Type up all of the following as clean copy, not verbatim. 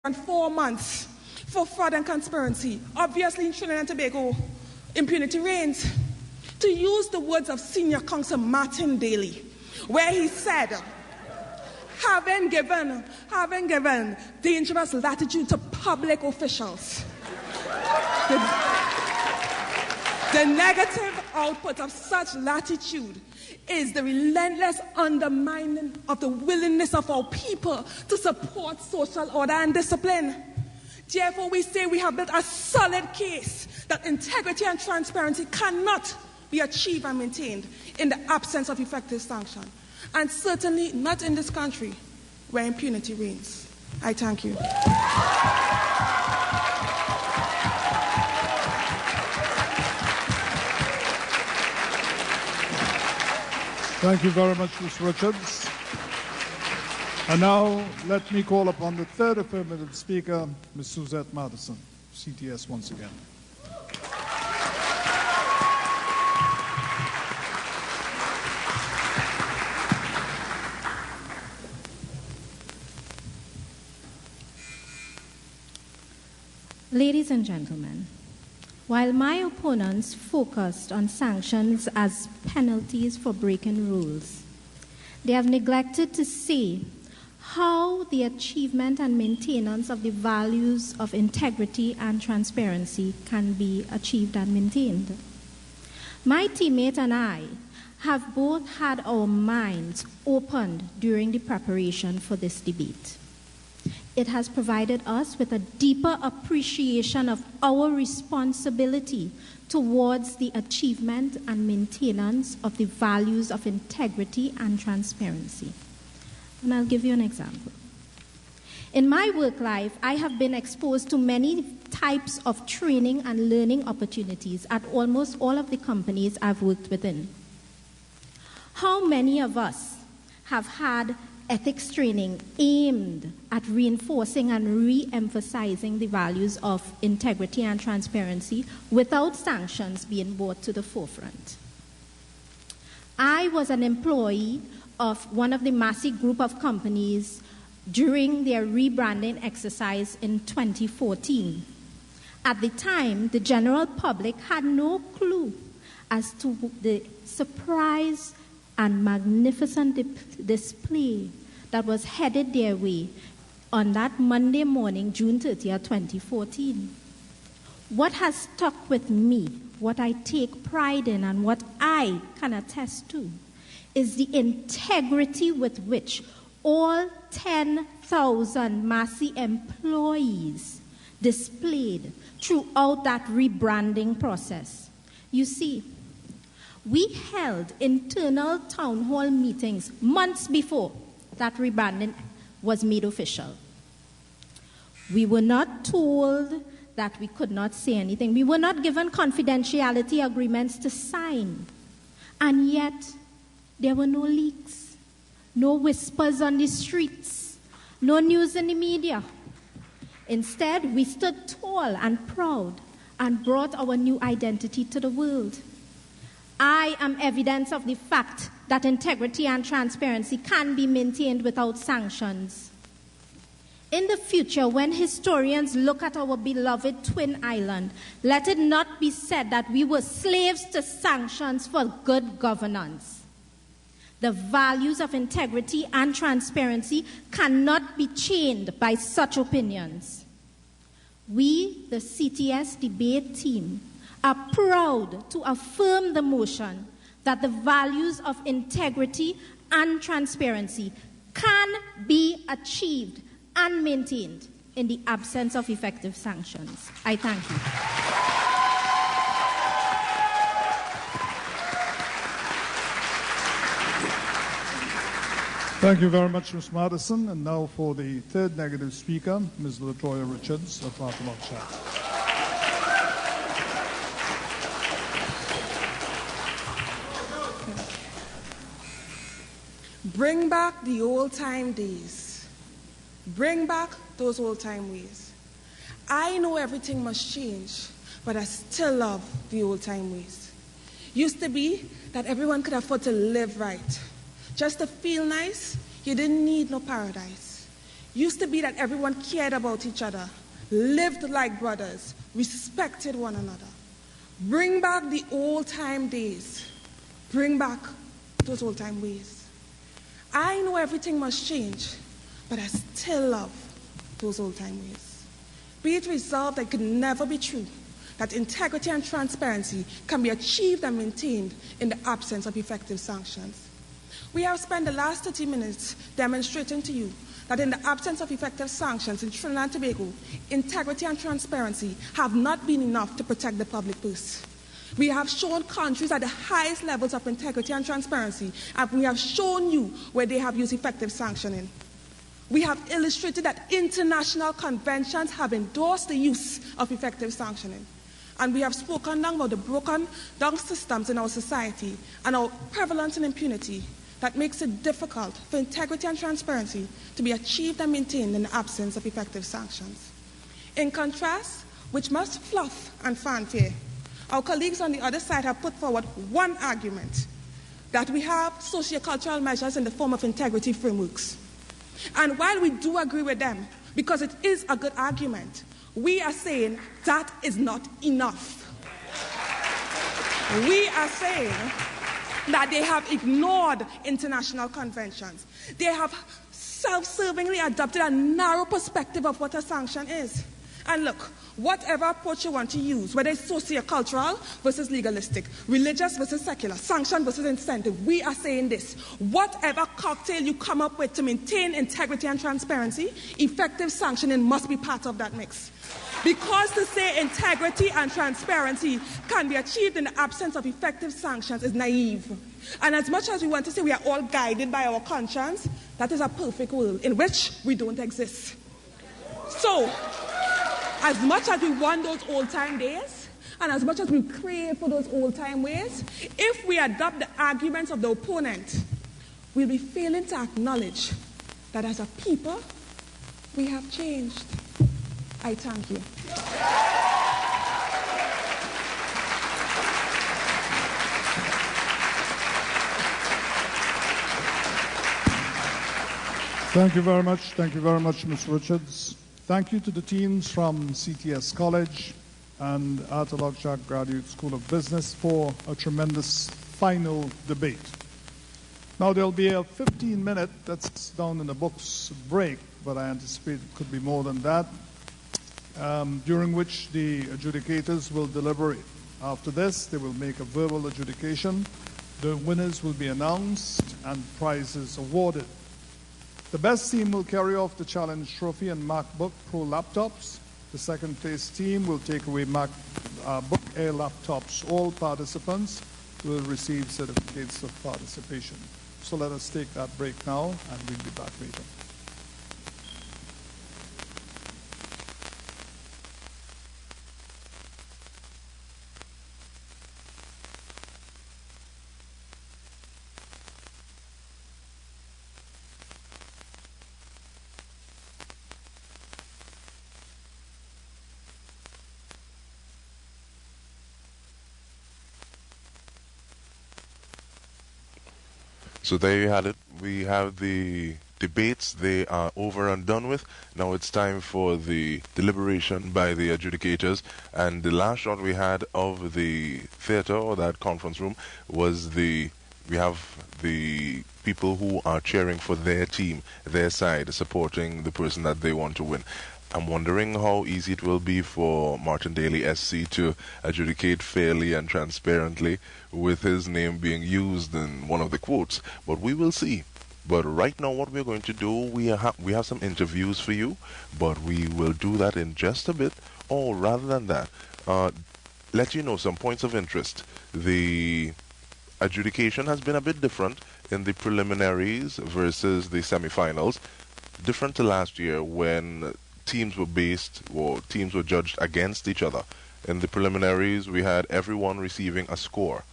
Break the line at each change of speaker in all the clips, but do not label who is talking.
and 4 months for fraud and conspiracy. Obviously, in Trinidad and Tobago, impunity reigns. To use the words of Senior Counsel Martin Daly, where he said, having given dangerous latitude to public officials, the negative output of such latitude is the relentless undermining of the willingness of our people to support social order and discipline. Therefore, we say we have built a solid case that integrity and transparency cannot be achieved and maintained in the absence of effective sanction, and certainly not in this country where impunity reigns. I thank you.
Thank you very much, Ms. Richards. And now let me call upon the third affirmative speaker, Ms. Suzette Madison, CTS once again.
Ladies and gentlemen, while my opponents focused on sanctions as penalties for breaking rules, they have neglected to say how the achievement and maintenance of the values of integrity and transparency can be achieved and maintained. My teammate and I have both had our minds opened during the preparation for this debate. It has provided us with a deeper appreciation of our responsibility towards the achievement and maintenance of the values of integrity and transparency. And I'll give you an example. In my work life, I have been exposed to many types of training and learning opportunities at almost all of the companies I've worked within. How many of us have had ethics training aimed at reinforcing and re-emphasizing the values of integrity and transparency without sanctions being brought to the forefront? I was an employee of one of the massive group of companies during their rebranding exercise in 2014. At the time, the general public had no clue as to the surprise and magnificent display that was headed their way on that Monday morning, June 30th, 2014. What has stuck with me, what I take pride in, and what I can attest to, is the integrity with which all 10,000 Massey employees displayed throughout that rebranding process. You see, we held internal town hall meetings months before that rebranding was made official. We were not told that we could not say anything. We were not given confidentiality agreements to sign. And yet, there were no leaks, no whispers on the streets, no news in the media. Instead, we stood tall and proud and brought our new identity to the world. I am evidence of the fact that integrity and transparency can be maintained without sanctions. In the future, when historians look at our beloved Twin Island, let it not be said that we were slaves to sanctions for good governance. The values of integrity and transparency cannot be chained by such opinions. We, the CTS debate team, are proud to affirm the motion that the values of integrity and transparency can be achieved and maintained in the absence of effective sanctions. I thank you.
Thank you very much, Ms. Madison. And now for the third negative speaker, Ms. LaToya Richards of Altamont Chat.
Bring back the old-time days. Bring back those old-time ways. I know everything must change, but I still love the old-time ways. Used to be that everyone could afford to live right. Just to feel nice, you didn't need no paradise. used to be that everyone cared about each other, lived like brothers, respected one another. Bring back the old-time days. Bring back those old-time ways. I know everything must change, but I still love those old-time ways. Be it resolved that it could never be true, that integrity and transparency can be achieved and maintained in the absence of effective sanctions. We have spent the last 30 minutes demonstrating to you that in the absence of effective sanctions in Trinidad and Tobago, integrity and transparency have not been enough to protect the public purse. We have shown countries at the highest levels of integrity and transparency, and we have shown you where they have used effective sanctioning. We have illustrated that international conventions have endorsed the use of effective sanctioning. And we have spoken down about the broken down systems in our society and our prevalence in impunity that makes it difficult for integrity and transparency to be achieved and maintained in the absence of effective sanctions. In contrast, which must fluff and fanfare, our colleagues on the other side have put forward one argument, that we have sociocultural measures in the form of integrity frameworks. And while we do agree with them, because it is a good argument, we are saying that is not enough. We are saying that they have ignored international conventions. They have self-servingly adopted a narrow perspective of what a sanction is. And look, whatever approach you want to use, whether it's socio-cultural versus legalistic, religious versus secular, sanction versus incentive, we are saying this. Whatever cocktail you come up with to maintain integrity and transparency, effective sanctioning must be part of that mix. Because to say integrity and transparency can be achieved in the absence of effective sanctions is naive. And as much as we want to say we are all guided by our conscience, that is a perfect world in which we don't exist. So, as much as we want those old-time days, and as much as we crave for those old-time ways, if we adopt the arguments of the opponent, we'll be failing to acknowledge that as a people, we have changed. I thank you.
Thank you very much. Thank you very much, Ms. Richards. Thank you to the teams from CTS College and Arthur Graduate School of Business for a tremendous final debate. Now there'll be a 15-minute, that's down in the books, break, but I anticipate it could be more than that, during which the adjudicators will deliberate. After this, they will make a verbal adjudication. The winners will be announced and prizes awarded. The best team will carry off the challenge trophy and MacBook Pro laptops. The second place team will take away MacBook Air laptops. All participants will receive certificates of participation. So let us take that break now, and we'll be back later.
So there you had it. We have the debates. They are over and done with. Now it's time for the deliberation by the adjudicators. And the last shot we had of the theater or that conference room was we have the people who are cheering for their team, their side, supporting the person that they want to win. I'm wondering how easy it will be for Martin Daly SC to adjudicate fairly and transparently with his name being used in one of the quotes. But we will see. But right now what we're going to do, we have some interviews for you, but we will do that in just a bit. Or rather than that, let you know some points of interest. The adjudication has been a bit different in the preliminaries versus the semifinals. Different to last year when teams were judged against each other. In the preliminaries, we had everyone receiving a score.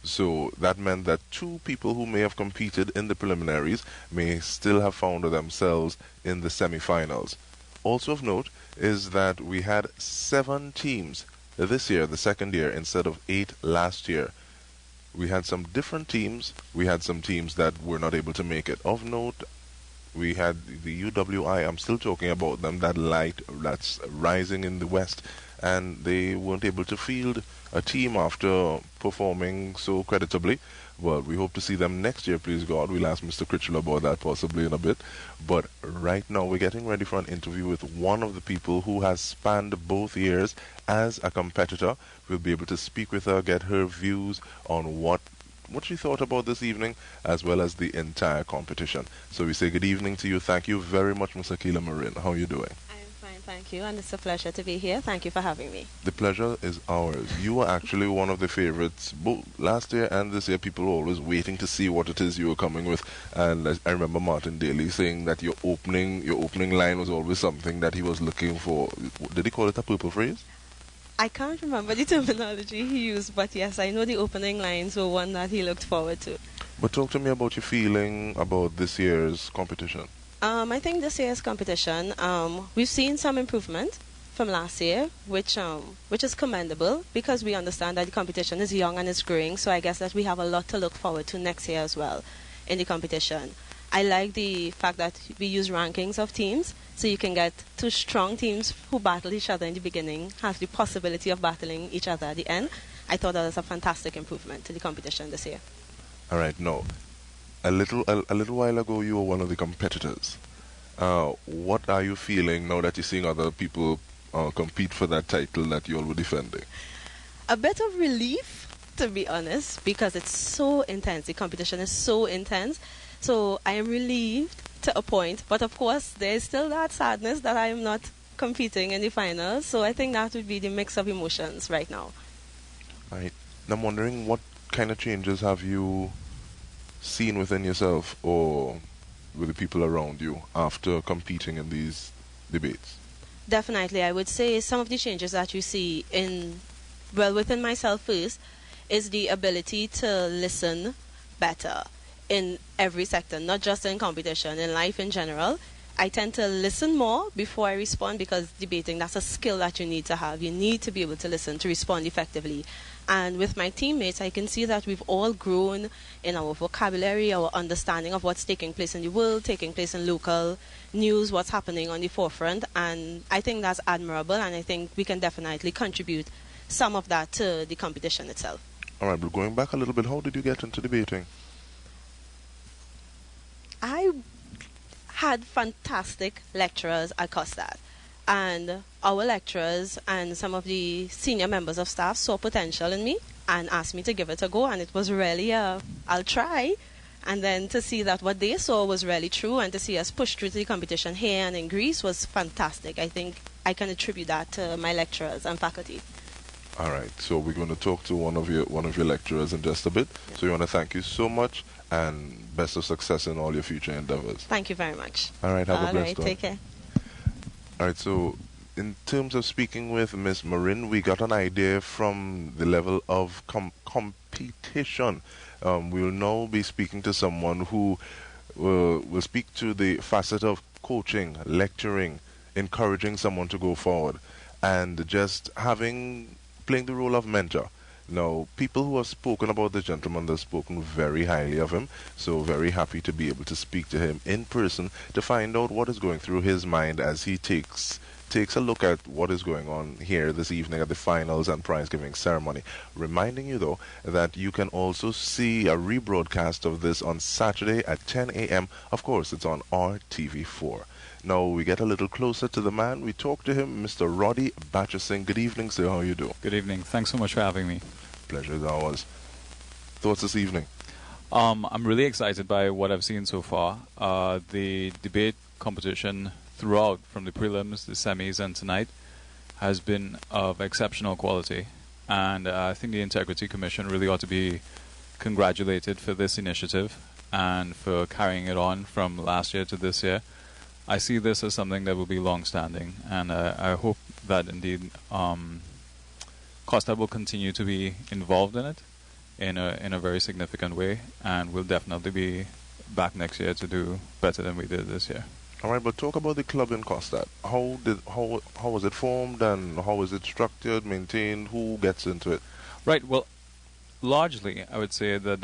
So that meant that two people who may have competed in the preliminaries may still have found themselves in the semifinals. Also of note is that we had 7 teams this year, the second year, instead of 8 last year. We had some different teams. We had some teams that were not able to make it. Of note, We had the UWI, I'm still talking about them, that light that's rising in the west, and they weren't able to field a team after performing so creditably. Well, we hope to see them next year, please God. We'll ask Mr. Critchell about that possibly in a bit. But right now, we're getting ready for an interview with one of the people who has spanned both years as a competitor. We'll be able to speak with her, get her views on what she thought about this evening, as well as the entire competition. So we say good evening to you. Thank you very much, Ms. Akila Marin. How are you doing?
Fine, thank you, and it's a pleasure to be here. Thank you for having me.
The pleasure is ours. You were actually one of the favorites both last year and this year. People were always waiting to see what it is you were coming with, and I remember Martin Daly saying that your opening line was always something that he was looking for. Did he call it a purple phrase?
I can't remember the terminology he used, but yes, I know the opening lines were one that he looked forward to.
But talk to me about your feeling about this year's competition.
I think this year's competition, we've seen some improvement from last year, which is commendable, because we understand that the competition is young and it's growing. So I guess that we have a lot to look forward to next year as well in the competition. I like the fact that we use rankings of teams, so you can get two strong teams who battle each other in the beginning, have the possibility of battling each other at the end. I thought that was a fantastic improvement to the competition this year.
All right, no. A little while ago, you were one of the competitors. What are you feeling now that you're seeing other people compete for that title that you all were defending?
A bit of relief, to be honest, because it's so intense. The competition is so intense. So I am relieved to a point. But of course, there's still that sadness that I am not competing in the finals. So I think that would be the mix of emotions right now.
Right. And I'm wondering, what kind of changes have you seen within yourself or with the people around you after competing in these debates?
Definitely, I would say some of the changes that you see within myself first is the ability to listen better in every sector, not just in competition, in life in general. I tend to listen more before I respond, because debating, that's a skill that you need to have. You need to be able to listen to respond effectively. And with my teammates, I can see that we've all grown in our vocabulary, our understanding of what's taking place in the world, taking place in local news, what's happening on the forefront. And I think that's admirable, and I think we can definitely contribute some of that to the competition itself.
All right, but going back a little bit, how did you get into debating?
I had fantastic lecturers at COSTAT, and our lecturers and some of the senior members of staff saw potential in me and asked me to give it a go, and it was really I'll try. And then to see that what they saw was really true, and to see us push through to the competition here and in Greece was fantastic. I think I can attribute that to my lecturers and faculty.
All right, so we're going to talk to one of your lecturers in just a bit. Yeah. So we want to thank you so much, and best of success in all your future endeavors.
Thank you very much.
All right, have a blessed one.
Take care.
All right, so in terms of speaking with Ms. Marin, we got an idea from the level of competition. We'll now be speaking to someone who will speak to the facet of coaching, lecturing, encouraging someone to go forward, and just playing the role of mentor. Now, people who have spoken about this gentleman, they've spoken very highly of him, so very happy to be able to speak to him in person to find out what is going through his mind as he takes a look at what is going on here this evening at the finals and prize giving ceremony. Reminding you, though, that you can also see a rebroadcast of this on Saturday at 10 a.m. Of course, it's on our TV4. Now we get a little closer to the man. We talk to him, Mr. Roddy Batchison. Good evening, sir. How are you doing?
Good evening. Thanks so much for having me.
Pleasure is ours. Thoughts this evening?
I'm really excited by what I've seen so far. The debate competition throughout, from the prelims, the semis, and tonight, has been of exceptional quality. And I think the Integrity Commission really ought to be congratulated for this initiative and for carrying it on from last year to this year. I see this as something that will be long-standing, and I hope that indeed Costa will continue to be involved in it in a very significant way, and we'll definitely be back next year to do better than we did this year.
All right, but talk about the club in Costa. How was it formed, and how is it structured, maintained? Who gets into it?
Right. Well, largely, I would say that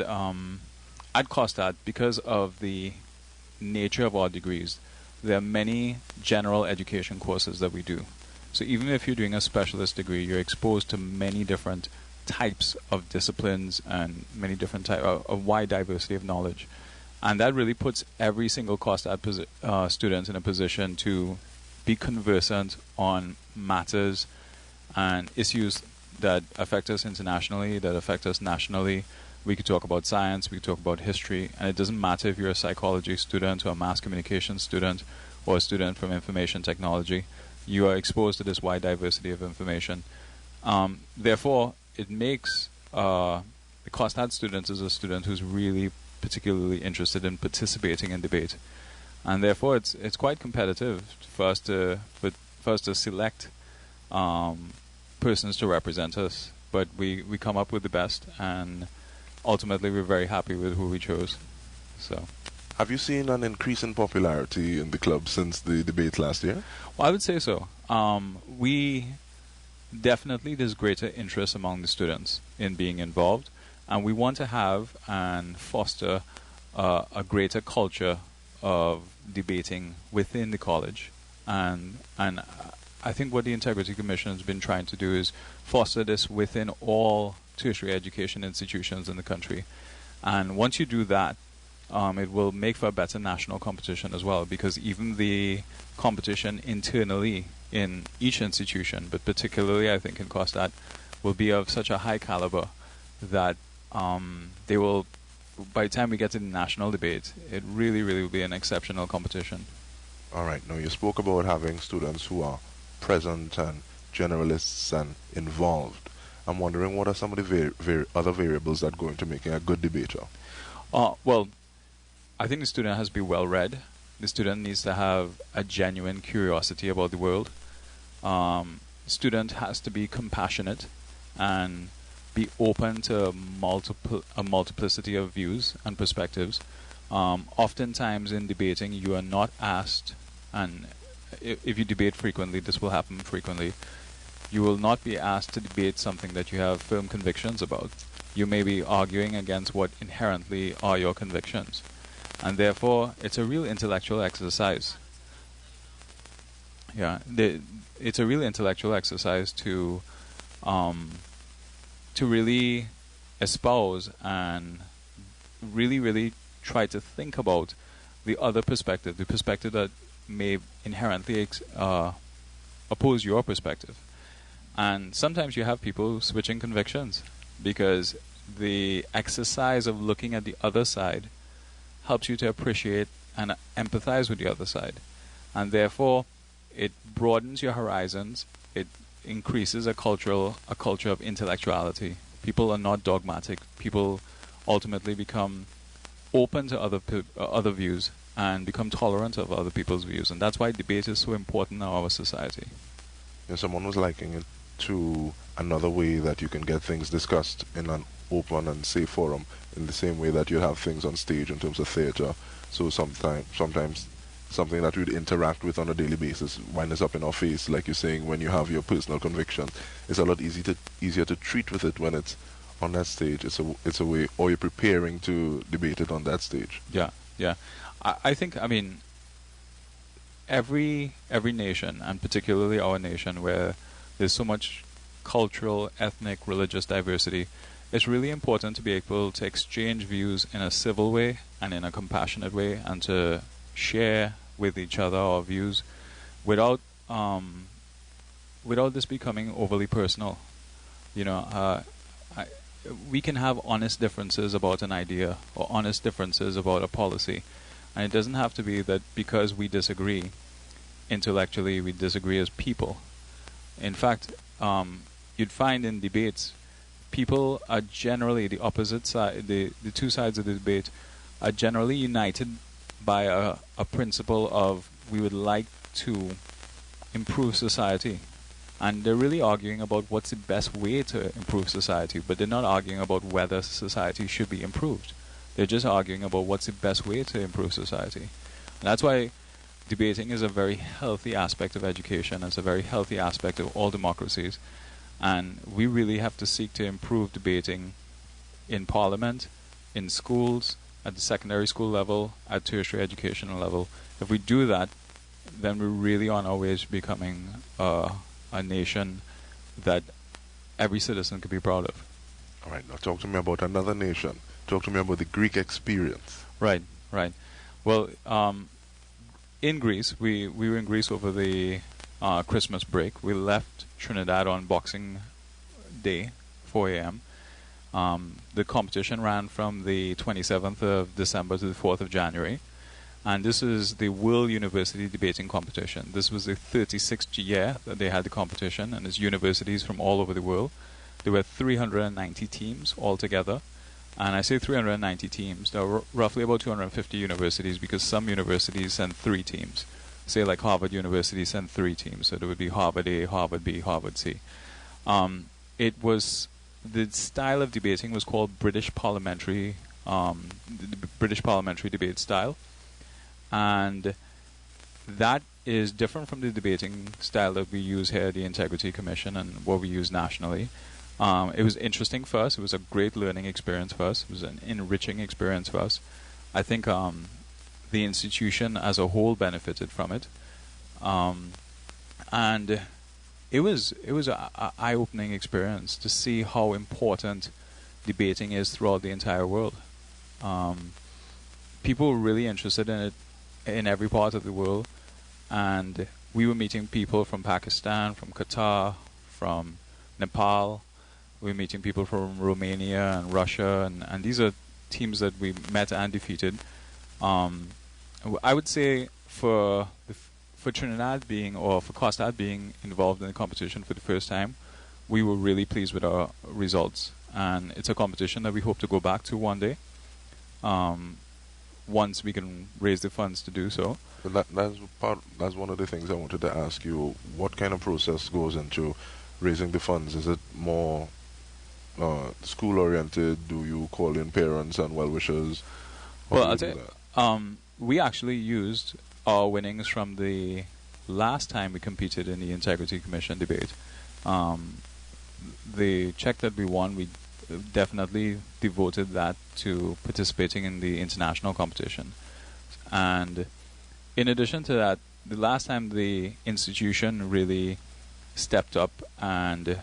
at Costa, because of the nature of our degrees, there are many general education courses that we do. So even if you're doing a specialist degree, you're exposed to many different types of disciplines and many different types of wide diversity of knowledge. And that really puts every single COSTAD student in a position to be conversant on matters and issues that affect us internationally, that affect us nationally. We could talk about science, we could talk about history, and it doesn't matter if you're a psychology student or a mass communication student or a student from information technology. You are exposed to this wide diversity of information. Therefore, it makes the COSTAD student as a student who's really particularly interested in participating in debate. And therefore, it's quite competitive for us to select persons to represent us. But we come up with the best, and ultimately we're very happy with who we chose. So,
have you seen an increase in popularity in the club since the debate last year?
Well, I would say so. There's greater interest among the students in being involved, and we want to have and foster a greater culture of debating within the college. And I think what the Integrity Commission has been trying to do is foster this within all tertiary education institutions in the country. And once you do that, it will make for a better national competition as well, because even the competition internally in each institution, but particularly I think in COSTAD, will be of such a high caliber that they will, by the time we get to the national debate, it really, really will be an exceptional competition.
All right. Now, you spoke about having students who are present and generalists and involved. I'm wondering, what are some of the other variables that go into making a good debater?
Well, I think the student has to be well read. The student needs to have a genuine curiosity about the world. The student has to be compassionate and be open to a multiplicity of views and perspectives. Oftentimes in debating, you are not asked, and if you debate frequently, this will happen frequently, you will not be asked to debate something that you have firm convictions about. You may be arguing against what inherently are your convictions. And therefore, it's a real intellectual exercise. Yeah, it's a real intellectual exercise to really espouse and really, really try to think about the other perspective, the perspective that may inherently oppose your perspective. And sometimes you have people switching convictions because the exercise of looking at the other side helps you to appreciate and empathize with the other side. And therefore, it broadens your horizons. It increases a culture of intellectuality. People are not dogmatic. People ultimately become open to other views and become tolerant of other people's views. And that's why debate is so important in our society.
Yeah, someone was likening it to another way that you can get things discussed in an open and safe forum, in the same way that you have things on stage in terms of theater. So sometimes something that we'd interact with on a daily basis winds up in our face, like you're saying, when you have your personal conviction. It's a lot easier to treat with it when it's on that stage. It's a way, or you're preparing to debate it on that stage.
Yeah. I think, every nation, and particularly our nation, where there's so much cultural, ethnic, religious diversity, it's really important to be able to exchange views in a civil way and in a compassionate way, and to share with each other our views without this becoming overly personal. We can have honest differences about an idea or honest differences about a policy, and it doesn't have to be that because we disagree intellectually, we disagree as people. In fact, you'd find in debates, people are generally the opposite side. The two sides of the debate are generally united by a principle of, we would like to improve society. And they're really arguing about what's the best way to improve society, but they're not arguing about whether society should be improved. They're just arguing about what's the best way to improve society. And that's why debating is a very healthy aspect of education. It's a very healthy aspect of all democracies. And we really have to seek to improve debating in Parliament, in schools, at the secondary school level, at tertiary educational level. If we do that, then we're really on our way to becoming a nation that every citizen could be proud of.
All right, now talk to me about another nation. Talk to me about the Greek experience.
Right. Well, in Greece, we were in Greece over the Christmas break. We left Trinidad on Boxing Day, 4 a.m. The competition ran from the 27th of December to the 4th of January. And this is the World University Debating Competition. This was the 36th year that they had the competition, and it's universities from all over the world. There were 390 teams altogether. And I say 390 teams. There are roughly about 250 universities, because some universities send 3 teams. Say like Harvard University sent 3 teams. So there would be Harvard A, Harvard B, Harvard C. The style of debating was called British parliamentary, the British parliamentary debate style. And that is different from the debating style that we use here at the Integrity Commission and what we use nationally. It was interesting for us. It was a great learning experience for us. It was an enriching experience for us. I think the institution as a whole benefited from it. And it was an eye-opening experience to see how important debating is throughout the entire world. People were really interested in it in every part of the world, and we were meeting people from Pakistan, from Qatar, from Nepal. We were meeting people from Romania and Russia, and these are teams that we met and defeated. I would say for Trinidad for Costad being involved in the competition for the first time, we were really pleased with our results, and it's a competition that we hope to go back to one day. Once we can raise the funds to do so.
That's one of the things I wanted to ask you. What kind of process goes into raising the funds? Is it more school-oriented? Do you call in parents and well-wishers?
Well, I'll tell you, we actually used our winnings from the last time we competed in the Integrity Commission debate. The check that we won, we definitely devoted that to participating in the international competition. And in addition to that, the last time the institution really stepped up and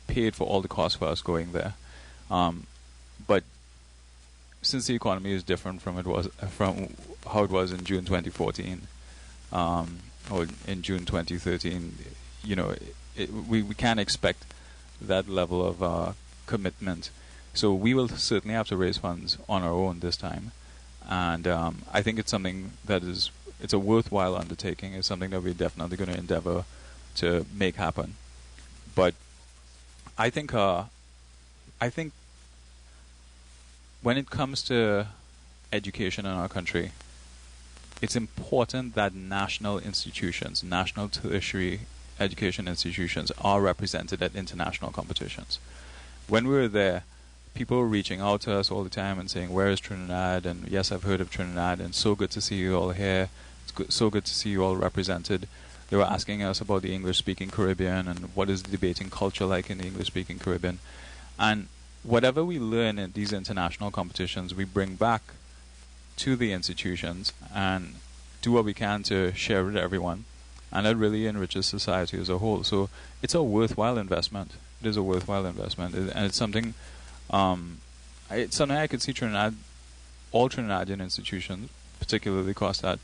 paid for all the costs for us going there. But since the economy is different from how it was in June 2014 or in June 2013, we can't expect that level of commitment. So we will certainly have to raise funds on our own this time. And I think it's something that it's a worthwhile undertaking. It's something that we're definitely going to endeavor to make happen. But I think when it comes to education in our country, it's important that national institutions, national tertiary education institutions, are represented at international competitions. When we were there, people were reaching out to us all the time and saying, "Where is Trinidad?" And yes, I've heard of Trinidad, and so good to see you all here. It's so good to see you all represented. They were asking us about the English-speaking Caribbean and what is the debating culture like in the English-speaking Caribbean. And whatever we learn in these international competitions, we bring back to the institutions and do what we can to share with everyone. And that really enriches society as a whole. So it's a worthwhile investment. It is a worthwhile investment, and it's something. It's something I could see all Trinidadian institutions, particularly Costad,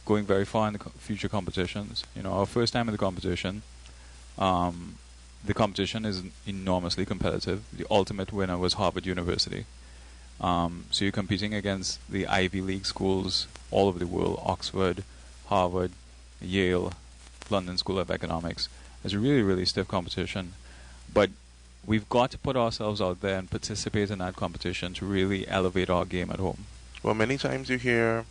going very far in the future competitions. Our first time in the competition is enormously competitive. The ultimate winner was Harvard University. So you're competing against the Ivy League schools all over the world: Oxford, Harvard, Yale, London School of Economics. It's a really, really stiff competition. But we've got to put ourselves out there and participate in that competition to really elevate our game at home.
Well, many times you hear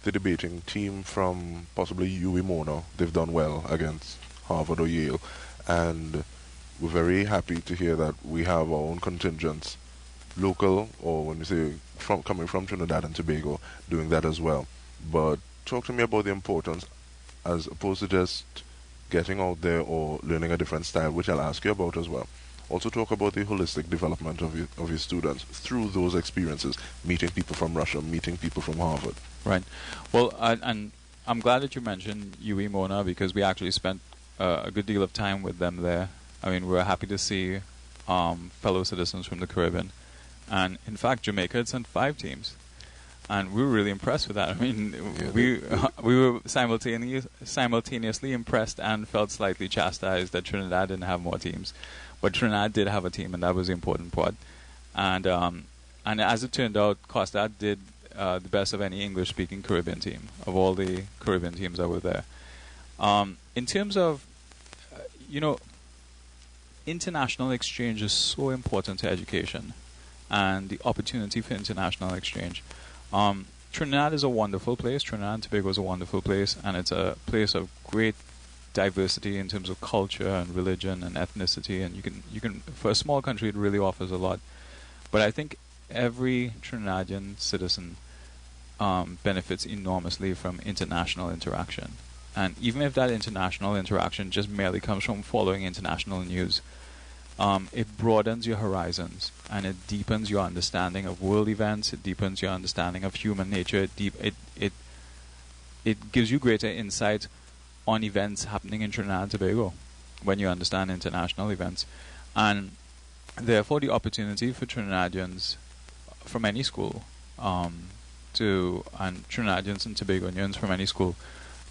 the debating team from possibly UWI Mona. They've done well against Harvard or Yale. And we're very happy to hear that we have our own contingents, local, or when you say coming from Trinidad and Tobago, doing that as well. But talk to me about the importance, as opposed to just getting out there or learning a different style, which I'll ask you about as well. also talk about the holistic development of your students through those experiences, meeting people from Russia, meeting people from Harvard.
Right. Well, and I'm glad that you mentioned UE Mona, because we actually spent a good deal of time with them there. I mean, we were happy to see fellow citizens from the Caribbean. And in fact, Jamaica had sent 5 teams. And we were really impressed with that. I mean, we were simultaneously impressed and felt slightly chastised that Trinidad didn't have more teams. But Trinidad did have a team, and that was the important part. And as it turned out, Costa did the best of any English-speaking Caribbean team, of all the Caribbean teams that were there. In terms of, international exchange is so important to education and the opportunity for international exchange. Trinidad is a wonderful place. Trinidad and Tobago is a wonderful place, and it's a place of great diversity in terms of culture and religion and ethnicity, and you can for a small country it really offers a lot. But I think every Trinidadian citizen benefits enormously from international interaction. And even if that international interaction just merely comes from following international news, it broadens your horizons and it deepens your understanding of world events. It deepens your understanding of human nature. It gives you greater insight on events happening in Trinidad and Tobago when you understand international events. And therefore the opportunity for Trinidadians from any school and Trinidadians and Tobagoans from any school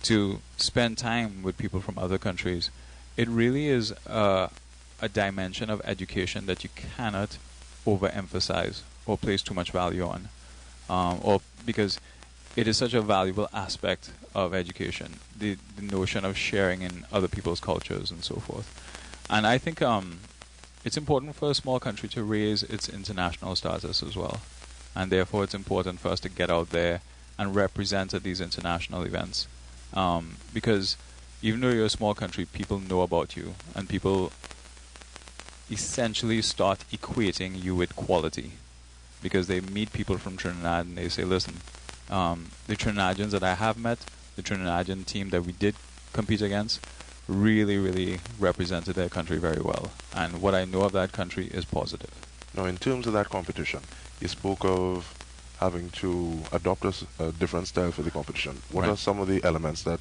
to spend time with people from other countries, it really is a dimension of education that you cannot overemphasize or place too much value on, or because it is such a valuable aspect of education, the notion of sharing in other people's cultures and so forth. And I think it's important for a small country to raise its international status as well, and therefore it's important for us to get out there and represent at these international events, because even though you're a small country, people know about you, and people essentially start equating you with quality, because they meet people from Trinidad and they say, listen, the Trinidadians that I have met, the Trinidadian team that we did compete against, really, really represented their country very well. And what I know of that country is positive.
Now, in terms of that competition, you spoke of having to adopt a different style for the competition. What are some of the elements that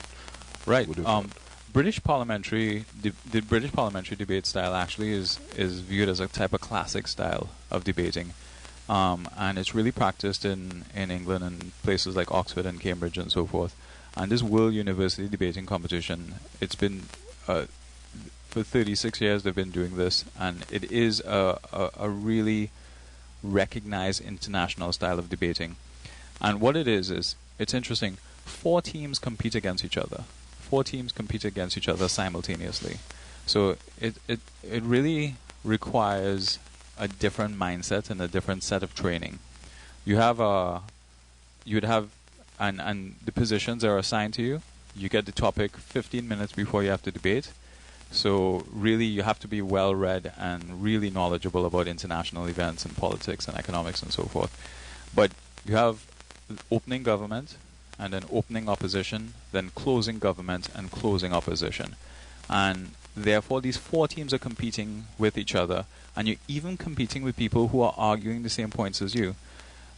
Right.
would differ?
British parliamentary the British parliamentary debate style actually is viewed as a type of classic style of debating, and it's really practiced in England and places like Oxford and Cambridge and so forth. And this World University Debating Competition, it's been for 36 years they've been doing this, and it is a really recognized international style of debating. And what it is it's interesting. 4 teams compete against each other. 4 teams compete against each other simultaneously. So it really requires a different mindset and a different set of training. You have and the positions are assigned to you. You get the topic 15 minutes before you have to debate. So really you have to be well read and really knowledgeable about international events and politics and economics and so forth. But you have opening government, and then opening opposition, then closing government, and closing opposition. And therefore these 4 teams are competing with each other, and you're even competing with people who are arguing the same points as you,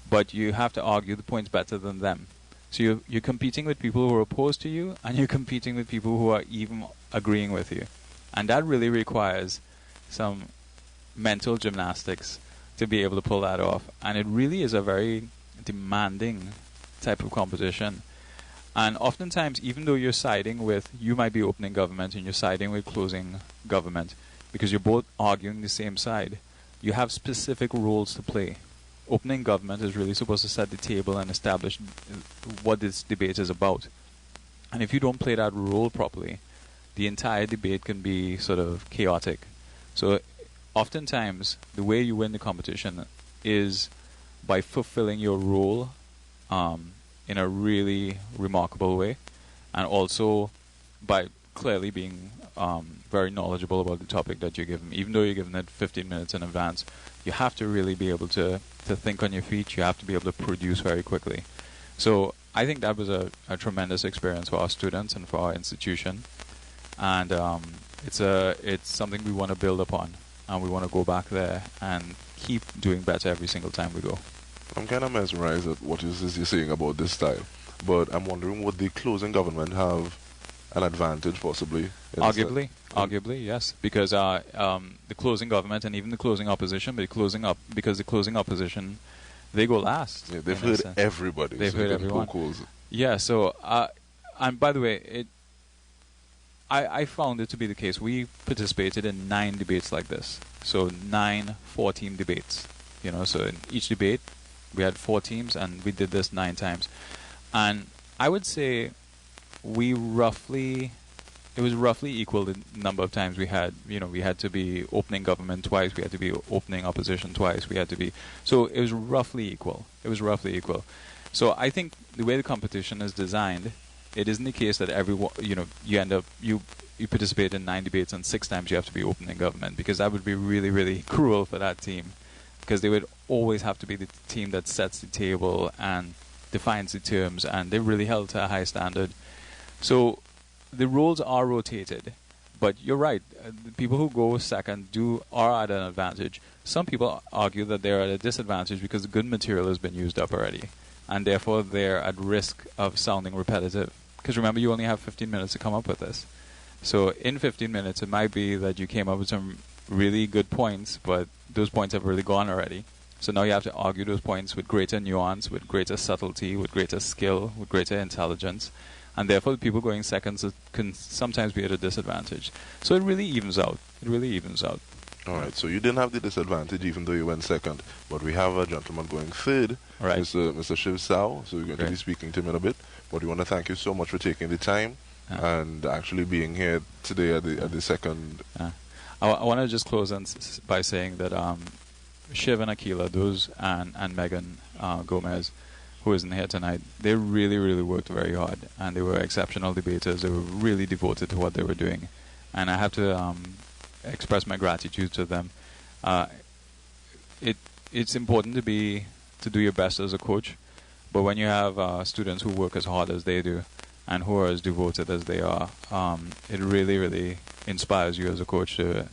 but you have to argue the points better than them. So you're competing with people who are opposed to you, and you're competing with people who are even agreeing with you. And that really requires some mental gymnastics to be able to pull that off. And it really is a very demanding type of competition. And oftentimes, even though you might be opening government and you're siding with closing government, because you're both arguing the same side, you have specific roles to play. Opening government is really supposed to set the table and establish what this debate is about. And if you don't play that role properly, the entire debate can be sort of chaotic. So oftentimes, the way you win the competition is by fulfilling your role in a really remarkable way, and also by clearly being very knowledgeable about the topic that you're given. Even though you're given it 15 minutes in advance, you have to really be able to think on your feet. You have to be able to produce very quickly. So I think that was a tremendous experience for our students and for our institution, and it's something we want to build upon. and we want to go back there and keep doing better every single time we go.
I'm kind of mesmerized at what you're saying about this style, but I'm wondering, would the closing government have an advantage possibly?
Arguably, yes, because the closing government and even the closing opposition, but because the closing opposition, they go last.
Yeah, they've heard everybody.
They've heard everyone. Yeah. So, and by the way, I found it to be the case. We participated in 9 debates like this. So 9 4-team debates. So in each debate we had 4 teams, and we did this 9 times. And I would say it was roughly equal the number of times we had. We had to be opening government twice, we had to be opening opposition twice, so it was roughly equal. So I think the way the competition is designed, it isn't the case that everyone, you end up, you participate in 9 debates and 6 times you have to be opening government, because that would be really, really cruel for that team, because they would always have to be the team that sets the table and defines the terms, and they're really held to a high standard. So the roles are rotated, but you're right. The people who go second are at an advantage. Some people argue that they're at a disadvantage because the good material has been used up already, and therefore they're at risk of sounding repetitive. Because remember, you only have 15 minutes to come up with this. So in 15 minutes, it might be that you came up with some really good points, but those points have really gone already. So now you have to argue those points with greater nuance, with greater subtlety, with greater skill, with greater intelligence. And therefore, the people going seconds can sometimes be at a disadvantage. So it really evens out.
All right, so you didn't have the disadvantage even though you went second. But we have a gentleman going third,
right.
Mr. Shiv Sao. So we're going to be speaking to him in a bit. But we want to thank you so much for taking the time and actually being here today at the second.
I want to just close by saying that Shiv and Akila, and Megan Gomez, who isn't here tonight, they really, really worked very hard, and they were exceptional debaters. They were really devoted to what they were doing, and I have to express my gratitude to them. It's important to do your best as a coach, but when you have students who work as hard as they do and who are as devoted as they are, it really, really inspires you as a coach to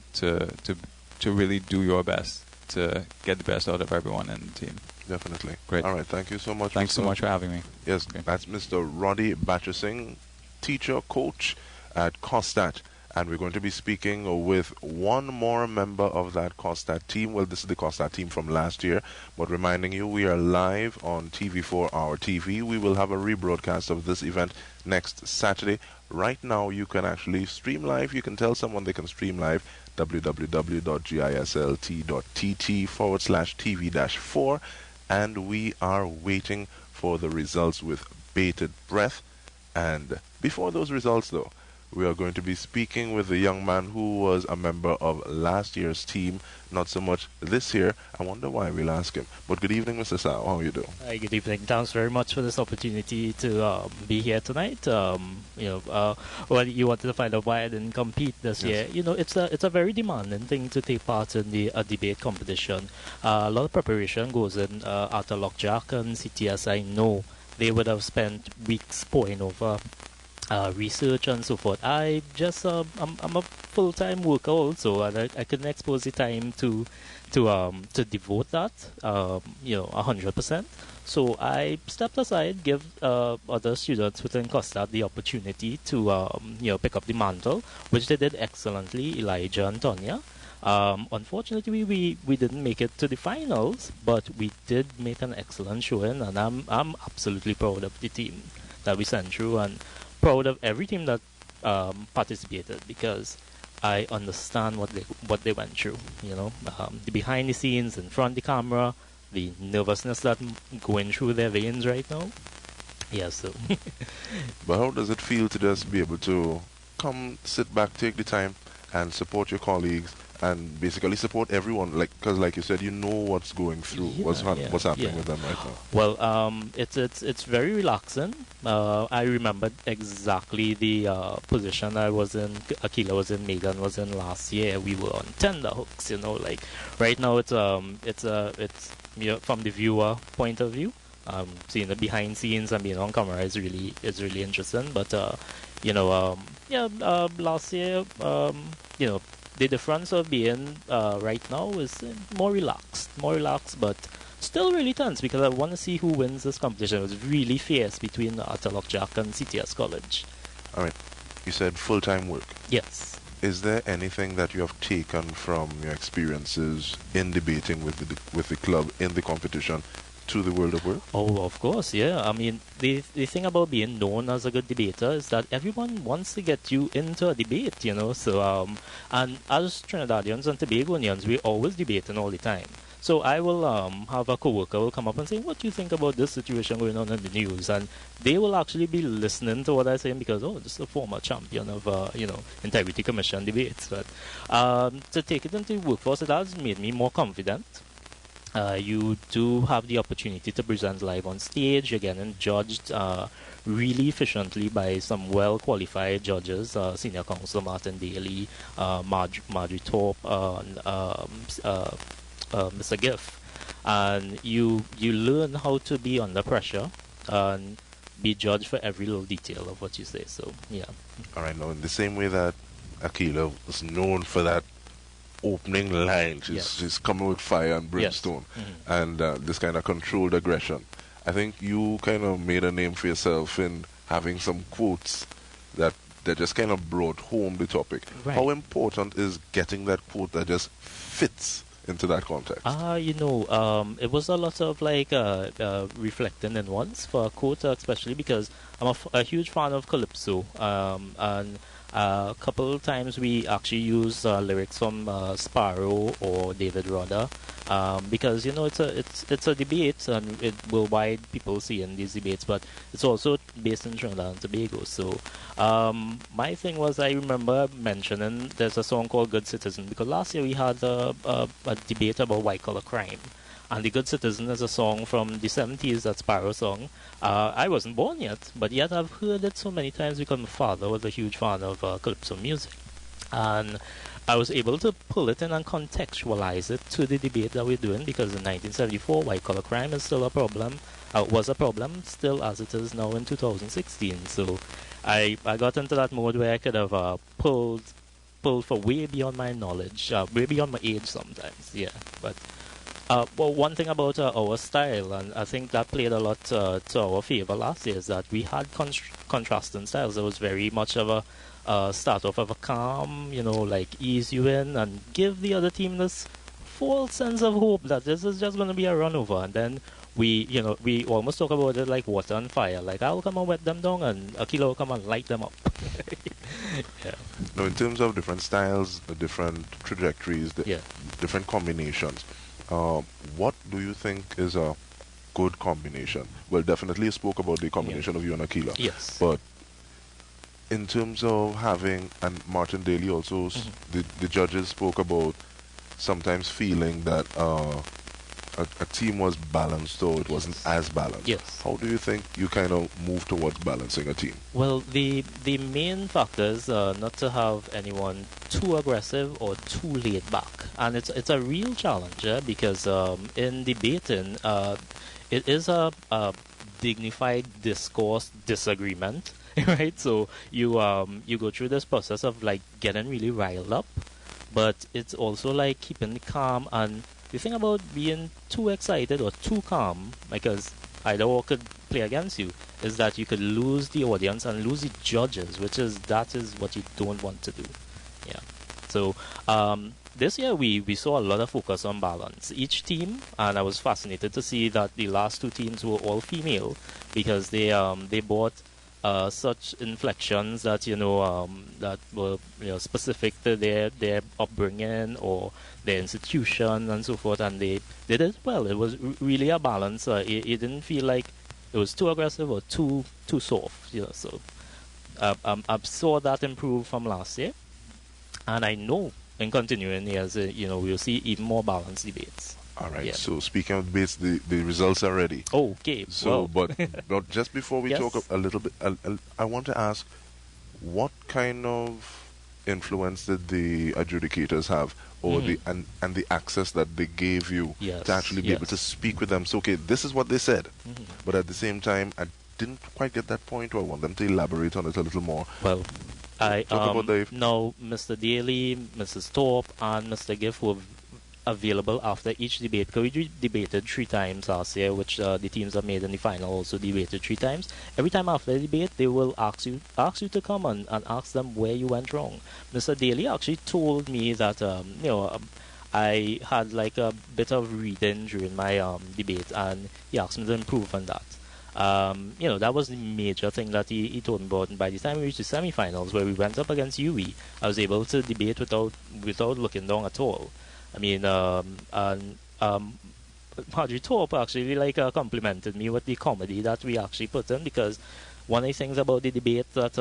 really do your best to get the best out of everyone in the team.
Definitely.
Great.
All right. Thank you so much.
Thanks so much for having me.
Yes, okay. That's Mr. Roddy Batchersing, teacher, coach at COSTAT. And we're going to be speaking with one more member of that COSTAT team. Well, this is the COSTAT team from last year. But reminding you, we are live on TV4 Our TV. We will have a rebroadcast of this event next Saturday. Right now, you can actually stream live. You can tell someone they can stream live. www.gislt.tt/TV-4. And we are waiting for the results with bated breath. And before those results, though, we are going to be speaking with a young man who was a member of last year's team, not so much this year. I wonder why. We'll ask him. But good evening, Mr. Sao. How are you doing?
Hi, good evening. Thanks very much for this opportunity to be here tonight. Well, you wanted to find out why I didn't compete this year. It's a very demanding thing to take part in the debate competition. A lot of preparation goes in. At Lockjack and CTS, I know they would have spent weeks pouring over research and so forth. I'm a full-time worker also, and I couldn't expose the time to devote that 100%. So I stepped aside, give other students within COSTAT the opportunity to pick up the mantle, which they did excellently, Elijah and Tonya. Unfortunately, we didn't make it to the finals, but we did make an excellent showing, and I'm absolutely proud of the team that we sent through, and proud of every team that participated, because I understand what they went through. The behind the scenes, in front of the camera, the nervousness that going through their veins right now. Yes. So.
But how does it feel to just be able to come, sit back, take the time, and support your colleagues, and basically support everyone? Because like you said, you know what's going through, what's happening with them right now.
Well, it's very relaxing. I remember exactly the position I was in. Akila was in, Megan was in last year. We were on tender hooks. Right now it's from the viewer point of view. Seeing the behind scenes and being on camera is really interesting. But last year, the difference of being right now is more relaxed, but still really tense because I want to see who wins this competition. It was really fierce between Atalockjack and CTS College.
All right. You said full-time work.
Yes.
Is there anything that you have taken from your experiences in debating with the club in the competition to the world of work?
Oh, of course, yeah. I mean, the thing about being known as a good debater is that everyone wants to get you into a debate, you know. So, and as Trinidadians and Tobagonians, we're always debating all the time. So I will have a coworker will come up and say, "What do you think about this situation going on in the news?" And they will actually be listening to what I say because, oh, this is a former champion of Integrity Commission debates. But to take it into the workforce, it has made me more confident. You do have the opportunity to present live on stage. You're getting judged really efficiently by some well-qualified judges, Senior Counsel Martin Daly, Marjorie Thorpe, Mr. Giff. And you learn how to be under pressure and be judged for every little detail of what you say. So, yeah.
All right, now in the same way that Akila was known for that opening line, she's coming with fire and brimstone, and this kind of controlled aggression. I think you kind of made a name for yourself in having some quotes that just kind of brought home the topic.
Right.
How important is getting that quote that just fits into that context?
It was a lot of reflecting in once for a quote, especially because I'm a huge fan of Calypso, and a couple of times we actually use lyrics from Sparrow or David Rodder, because it's a debate and worldwide people see in these debates, but it's also based in Trinidad and Tobago. So my thing was, I remember mentioning there's a song called Good Citizen because last year we had a debate about white collar crime. And The Good Citizen is a song from the 70s, that Sparrow song. I wasn't born yet, but yet I've heard it so many times because my father was a huge fan of Calypso music. And I was able to pull it in and contextualize it to the debate that we're doing because in 1974, white collar crime is still a problem, was a problem, still as it is now in 2016. So I got into that mode where I could have pulled for way beyond my knowledge, way beyond my age sometimes, yeah. But well, one thing about our style, and I think that played a lot to our favor last year, is that we had contrasting styles. There was very much of a start off of a calm, ease you in and give the other team this false sense of hope that this is just going to be a run over. And then we almost talk about it like water and fire. Like, I'll come and wet them down and Akila will come and light them up. Yeah.
Now, in terms of different styles, the different trajectories, different combinations, what do you think is a good combination? Well, definitely you spoke about the combination of you and Akila.
Yes.
But in terms of having, and Martin Daly also, the judges spoke about sometimes feeling that a team was balanced or it wasn't as balanced.
Yes.
How do you think you kind of move towards balancing a team?
Well, the main factor is not to have anyone too aggressive or too laid back. And it's a real challenge because in debating, it is a dignified discourse disagreement, right? So you go through this process of getting really riled up, but it's also like keeping calm. And the thing about being too excited or too calm, because either or could play against you, is that you could lose the audience and lose the judges, that is what you don't want to do. Yeah. So this year we saw a lot of focus on balance. Each team, and I was fascinated to see that the last two teams were all female because they brought such inflections that that were specific to their upbringing or their institution and so forth, and they did it well. It was really a balance. It didn't feel like it was too aggressive or too soft. So I saw that improve from last year, and I know in continuing years, we'll see even more balanced debates.
All right.
Yeah.
So speaking of debates, the results are ready.
Okay.
So,
wow.
but just before we
Yes.
talk a little bit, I want to ask, what kind of influence did the adjudicators have, or and the access that they gave you to actually be able to speak with them? So, okay, this is what they said, but at the same time, I didn't quite get that point. I want them to elaborate on it a little more.
Well,
Talk about Dave.
No, Mr. Daly, Mrs. Thorpe, and Mr. Giff were available after each debate. Because we debated 3 times last year, which the teams that made in the final also debated 3 times. Every time after the debate, they will ask you to come and ask them where you went wrong. Mr. Daly actually told me that I had like a bit of reading during my debate, and he asked me to improve on that. That was the major thing that he told me about. And by the time we reached the semi-finals, where we went up against UE, I was able to debate without looking down at all. I mean, Marjorie Thorpe actually complimented me with the comedy that we actually put in, because one of the things about the debate that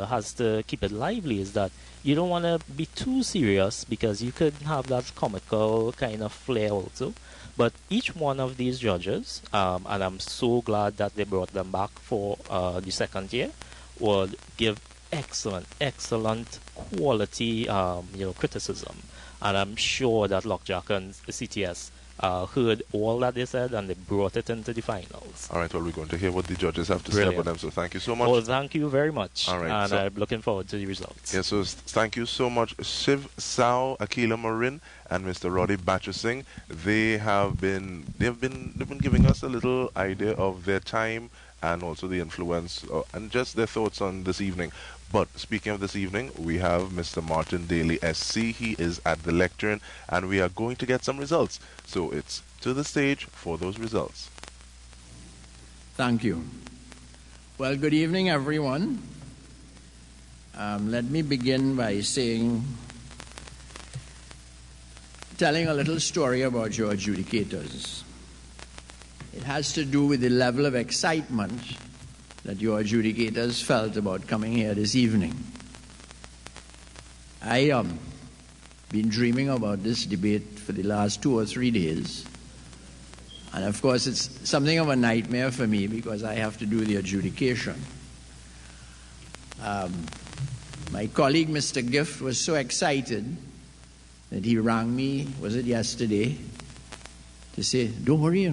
has to keep it lively is that you don't want to be too serious, because you could have that comical kind of flair also. But each one of these judges, and I'm so glad that they brought them back for the second year, would give excellent quality criticism. And I'm sure that Lockjack and CTS heard all that they said, and they brought it into the finals.
All right, well, we're going to hear what the judges have to say about them, so thank you so much.
Well, thank you very much.
All right,
and I'm looking forward to the results.
Yeah, so thank you so much, Shiv Sao, Akila Marin, and Mr. Roddy Batchersing. They've been giving us a little idea of their time and also the influence and just their thoughts on this evening. But speaking of this evening, we have Mr. Martin Daly, SC. He is at the lectern, and we are going to get some results. So it's to the stage for those results.
Thank you. Well, good evening, everyone. Let me begin by telling a little story about your adjudicators. It has to do with the level of excitement that your adjudicators felt about coming here this evening. I been dreaming about this debate for the last 2 or 3 days. And of course, it's something of a nightmare for me because I have to do the adjudication. My colleague, Mr. Gift, was so excited that he rang me, was it yesterday, to say, don't worry,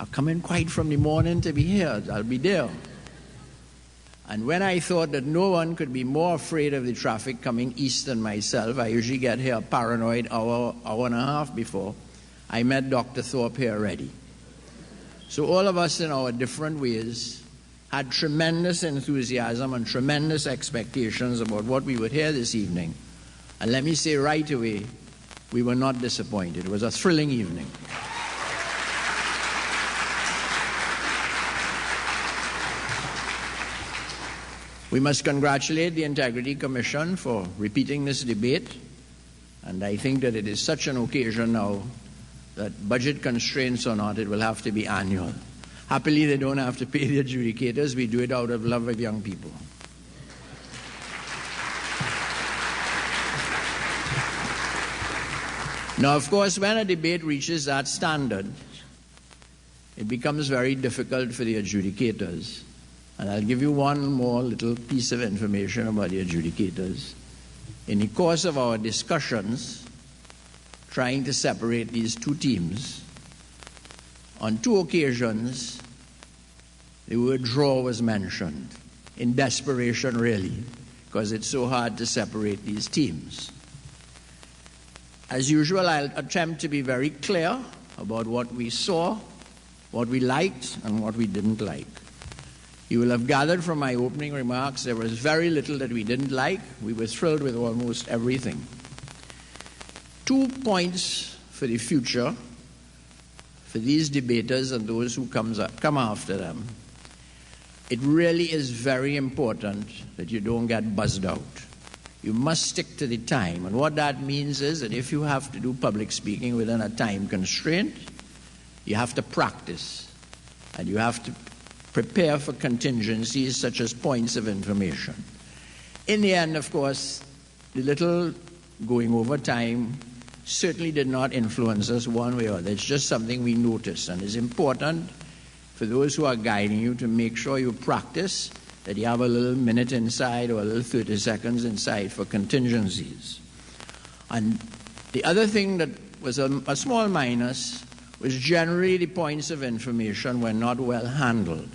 I've come in quite from the morning to be here. I'll be there. And when I thought that no one could be more afraid of the traffic coming east than myself, I usually get here paranoid hour and a half before, I met Dr. Thorpe here already. So all of us in our different ways had tremendous enthusiasm and tremendous expectations about what we would hear this evening. And let me say right away, we were not disappointed. It was a thrilling evening. We must congratulate the Integrity Commission for repeating this debate, and I think that it is such an occasion now that budget constraints or not, it will have to be annual. Happily, they don't have to pay the adjudicators. We do it out of love of young people. Now, of course, when a debate reaches that standard, it becomes very difficult for the adjudicators. And I'll give you one more little piece of information about the adjudicators. In the course of our discussions, trying to separate these 2 teams, on 2 occasions, the word draw was mentioned, in desperation really, because it's so hard to separate these teams. As usual, I'll attempt to be very clear about what we saw, what we liked, and what we didn't like. You will have gathered from my opening remarks there was very little that we didn't like. We were thrilled with almost everything. 2 points for the future for these debaters and those who come after them. It really is very important that you don't get buzzed out. You must stick to the time. And what that means is that if you have to do public speaking within a time constraint, you have to practice. And you have to prepare for contingencies such as points of information. In the end, of course, the little going over time certainly did not influence us one way or other. It's just something we noticed, and it's important for those who are guiding you to make sure you practice, that you have a little minute inside or a little 30 seconds inside for contingencies. And the other thing that was a small minus was generally the points of information were not well handled.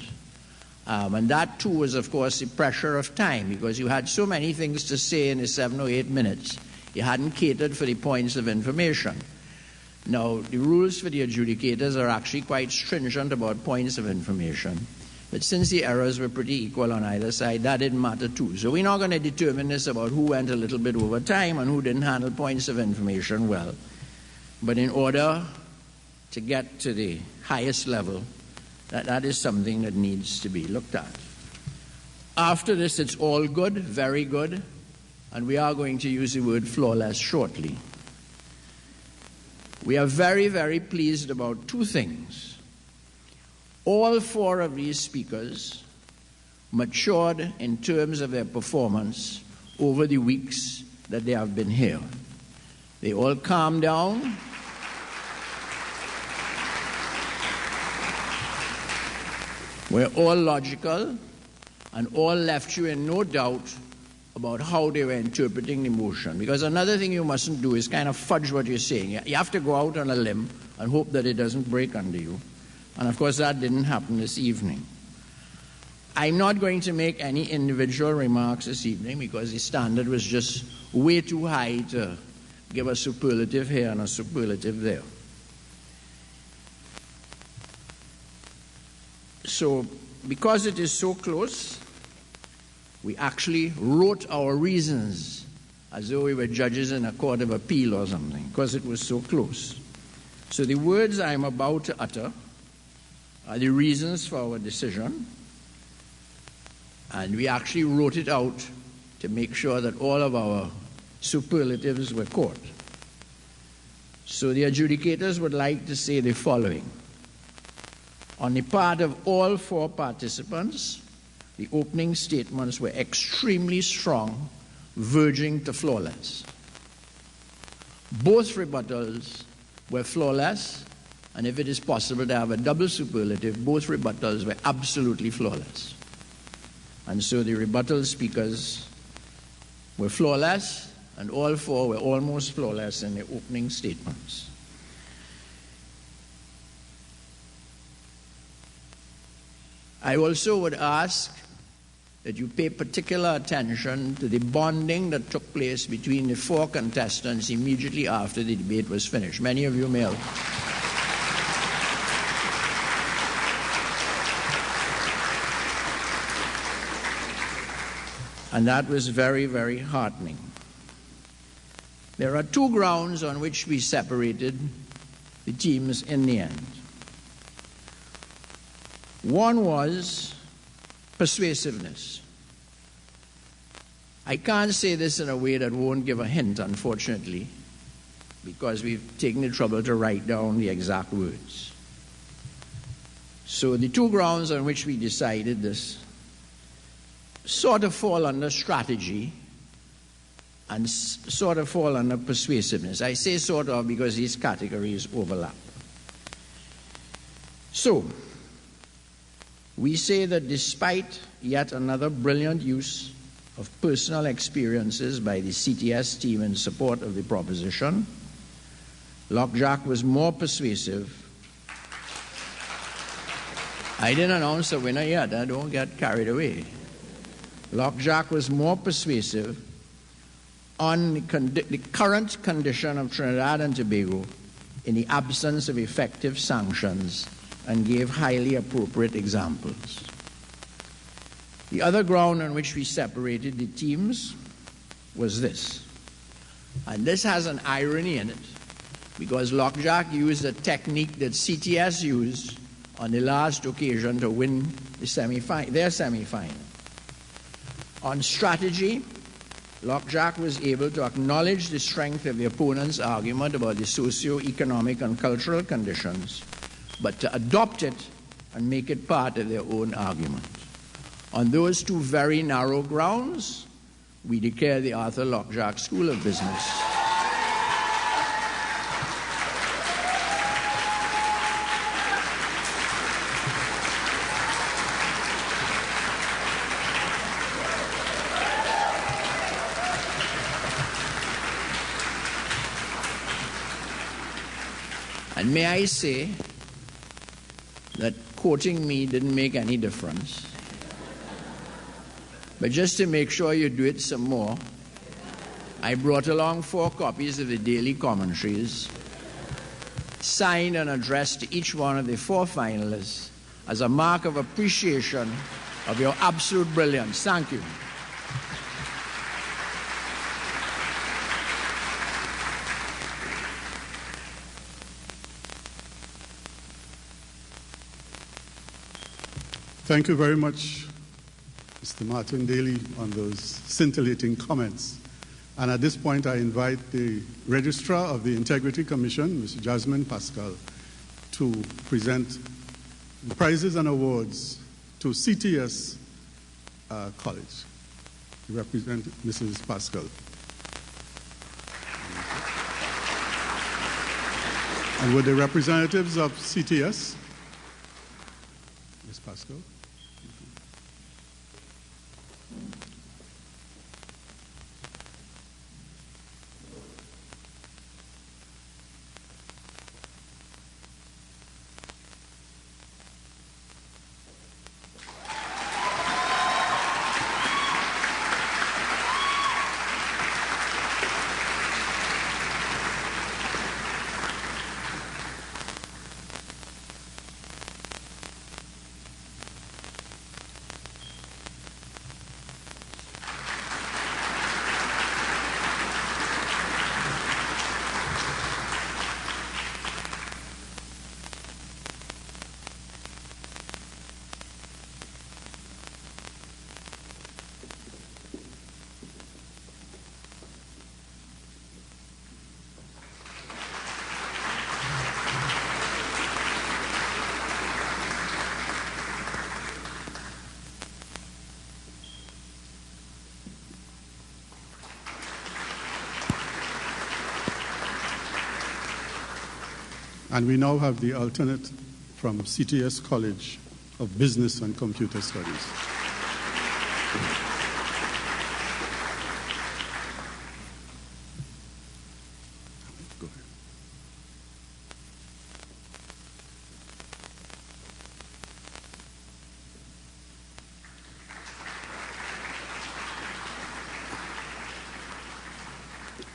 And that too was, of course, the pressure of time, because you had so many things to say in the 7 or 8 minutes. You hadn't catered for the points of information. Now, the rules for the adjudicators are actually quite stringent about points of information. But since the errors were pretty equal on either side, that didn't matter too. So we're not going to determine this about who went a little bit over time and who didn't handle points of information well. But in order to get to the highest level, that is something that needs to be looked at. After this, it's all good, very good, and we are going to use the word flawless shortly. We are very, very pleased about two things. All 4 of these speakers matured in terms of their performance over the weeks that they have been here. They all calmed down. We're all logical, and all left you in no doubt about how they were interpreting the motion. Because another thing you mustn't do is kind of fudge what you're saying. You have to go out on a limb and hope that it doesn't break under you. And of course, that didn't happen this evening. I'm not going to make any individual remarks this evening because the standard was just way too high to give a superlative here and a superlative there. So, because it is so close, we actually wrote our reasons as though we were judges in a court of appeal or something, because it was so close. So the words I'm about to utter are the reasons for our decision, and we actually wrote it out to make sure that all of our superlatives were caught. So the adjudicators would like to say the following. On the part of all 4 participants, the opening statements were extremely strong, verging to flawless. Both rebuttals were flawless, and if it is possible to have a double superlative, both rebuttals were absolutely flawless. And so the rebuttal speakers were flawless, and all 4 were almost flawless in their opening statements. I also would ask that you pay particular attention to the bonding that took place between the 4 contestants immediately after the debate was finished. Many of you may have. And that was very, very heartening. There are 2 grounds on which we separated the teams in the end. One was persuasiveness. I can't say this in a way that won't give a hint, unfortunately, because we've taken the trouble to write down the exact words. So the 2 grounds on which we decided this sort of fall under strategy and sort of fall under persuasiveness. I say sort of because these categories overlap. So, we say that despite yet another brilliant use of personal experiences by the CTS team in support of the proposition, Lockjack was more persuasive. I didn't announce the winner yet. I don't get carried away. Lockjack was more persuasive on the current condition of Trinidad and Tobago in the absence of effective sanctions, and gave highly appropriate examples. The other ground on which we separated the teams was this. And this has an irony in it, because Lockjack used a technique that CTS used on the last occasion to win the their semi-final. On strategy, Lockjack was able to acknowledge the strength of the opponent's argument about the socio-economic and cultural conditions, but to adopt it and make it part of their own argument. On those 2 very narrow grounds, we declare the Arthur Lockjack School of Business and may I say that quoting me didn't make any difference, But just to make sure you do it some more, I brought along 4 copies of the daily commentaries, signed and addressed to each one of the 4 finalists as a mark of appreciation of your absolute brilliance. Thank you.
Thank you very much, Mr. Martin Daly, on those scintillating comments. And at this point, I invite the Registrar of the Integrity Commission, Ms. Jasmine Pascal, to present the prizes and awards to CTS College. Represent Mrs. Pascal. And with the representatives of CTS, Ms. Pascal. And we now have the alternate from CTS College of Business and Computer Studies. Go ahead.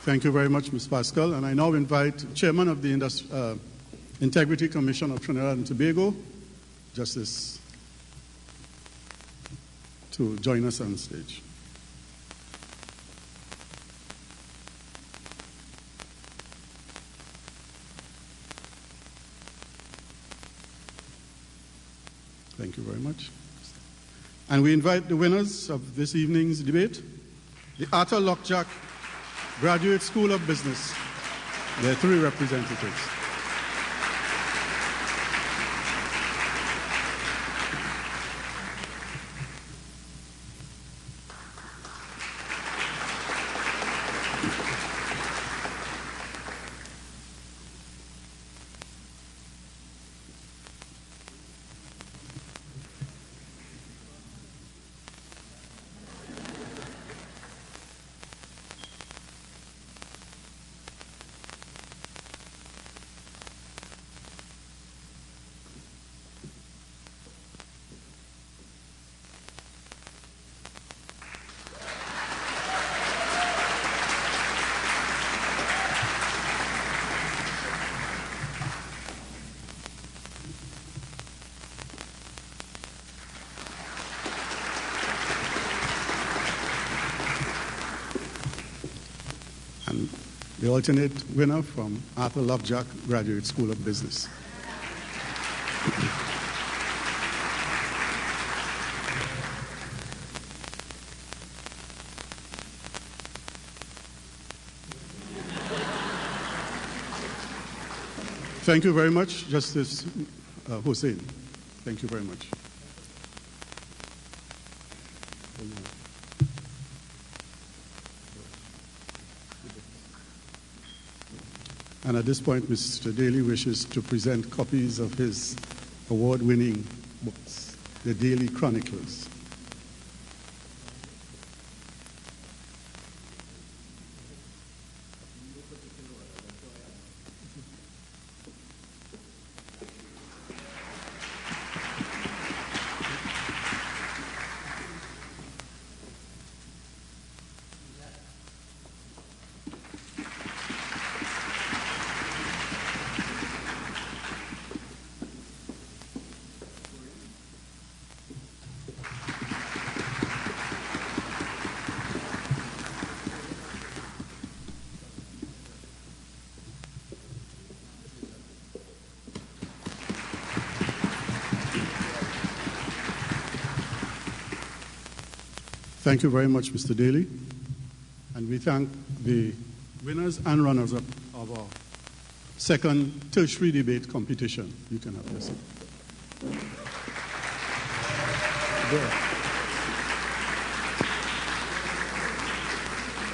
Thank you very much, Ms. Pascal. And I now invite Chairman of the Integrity Commission of Trinidad and Tobago, Justice, to join us on stage. Thank you very much. And we invite the winners of this evening's debate, the Arthur Lockjack Graduate School of Business. There are 3 representatives. The alternate winner from Arthur Lockjack Graduate School of Business. Thank you very much, Justice Hussain. Thank you very much. And at this point, Mr. Daly wishes to present copies of his award-winning books, The Daily Chronicles. Thank you very much, Mr. Daly. And we thank the winners and runners-up of our second tertiary debate competition. You can have your seat. There.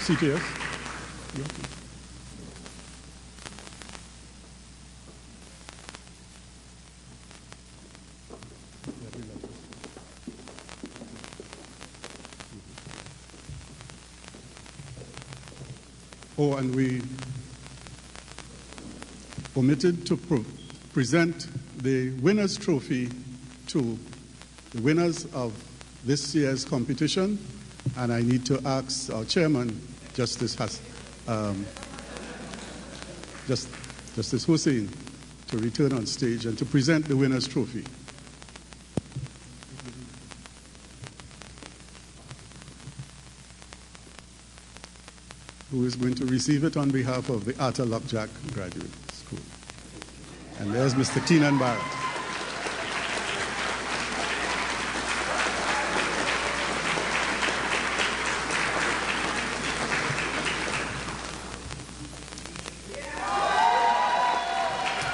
CTS. Oh, and we omitted to present the winner's trophy to the winners of this year's competition, and I need to ask our chairman, Justice Hussain, to return on stage and to present the winner's trophy. Who is going to receive it on behalf of the Arthur Lockjack Graduate School. And there's Mr. Keenan Barrett.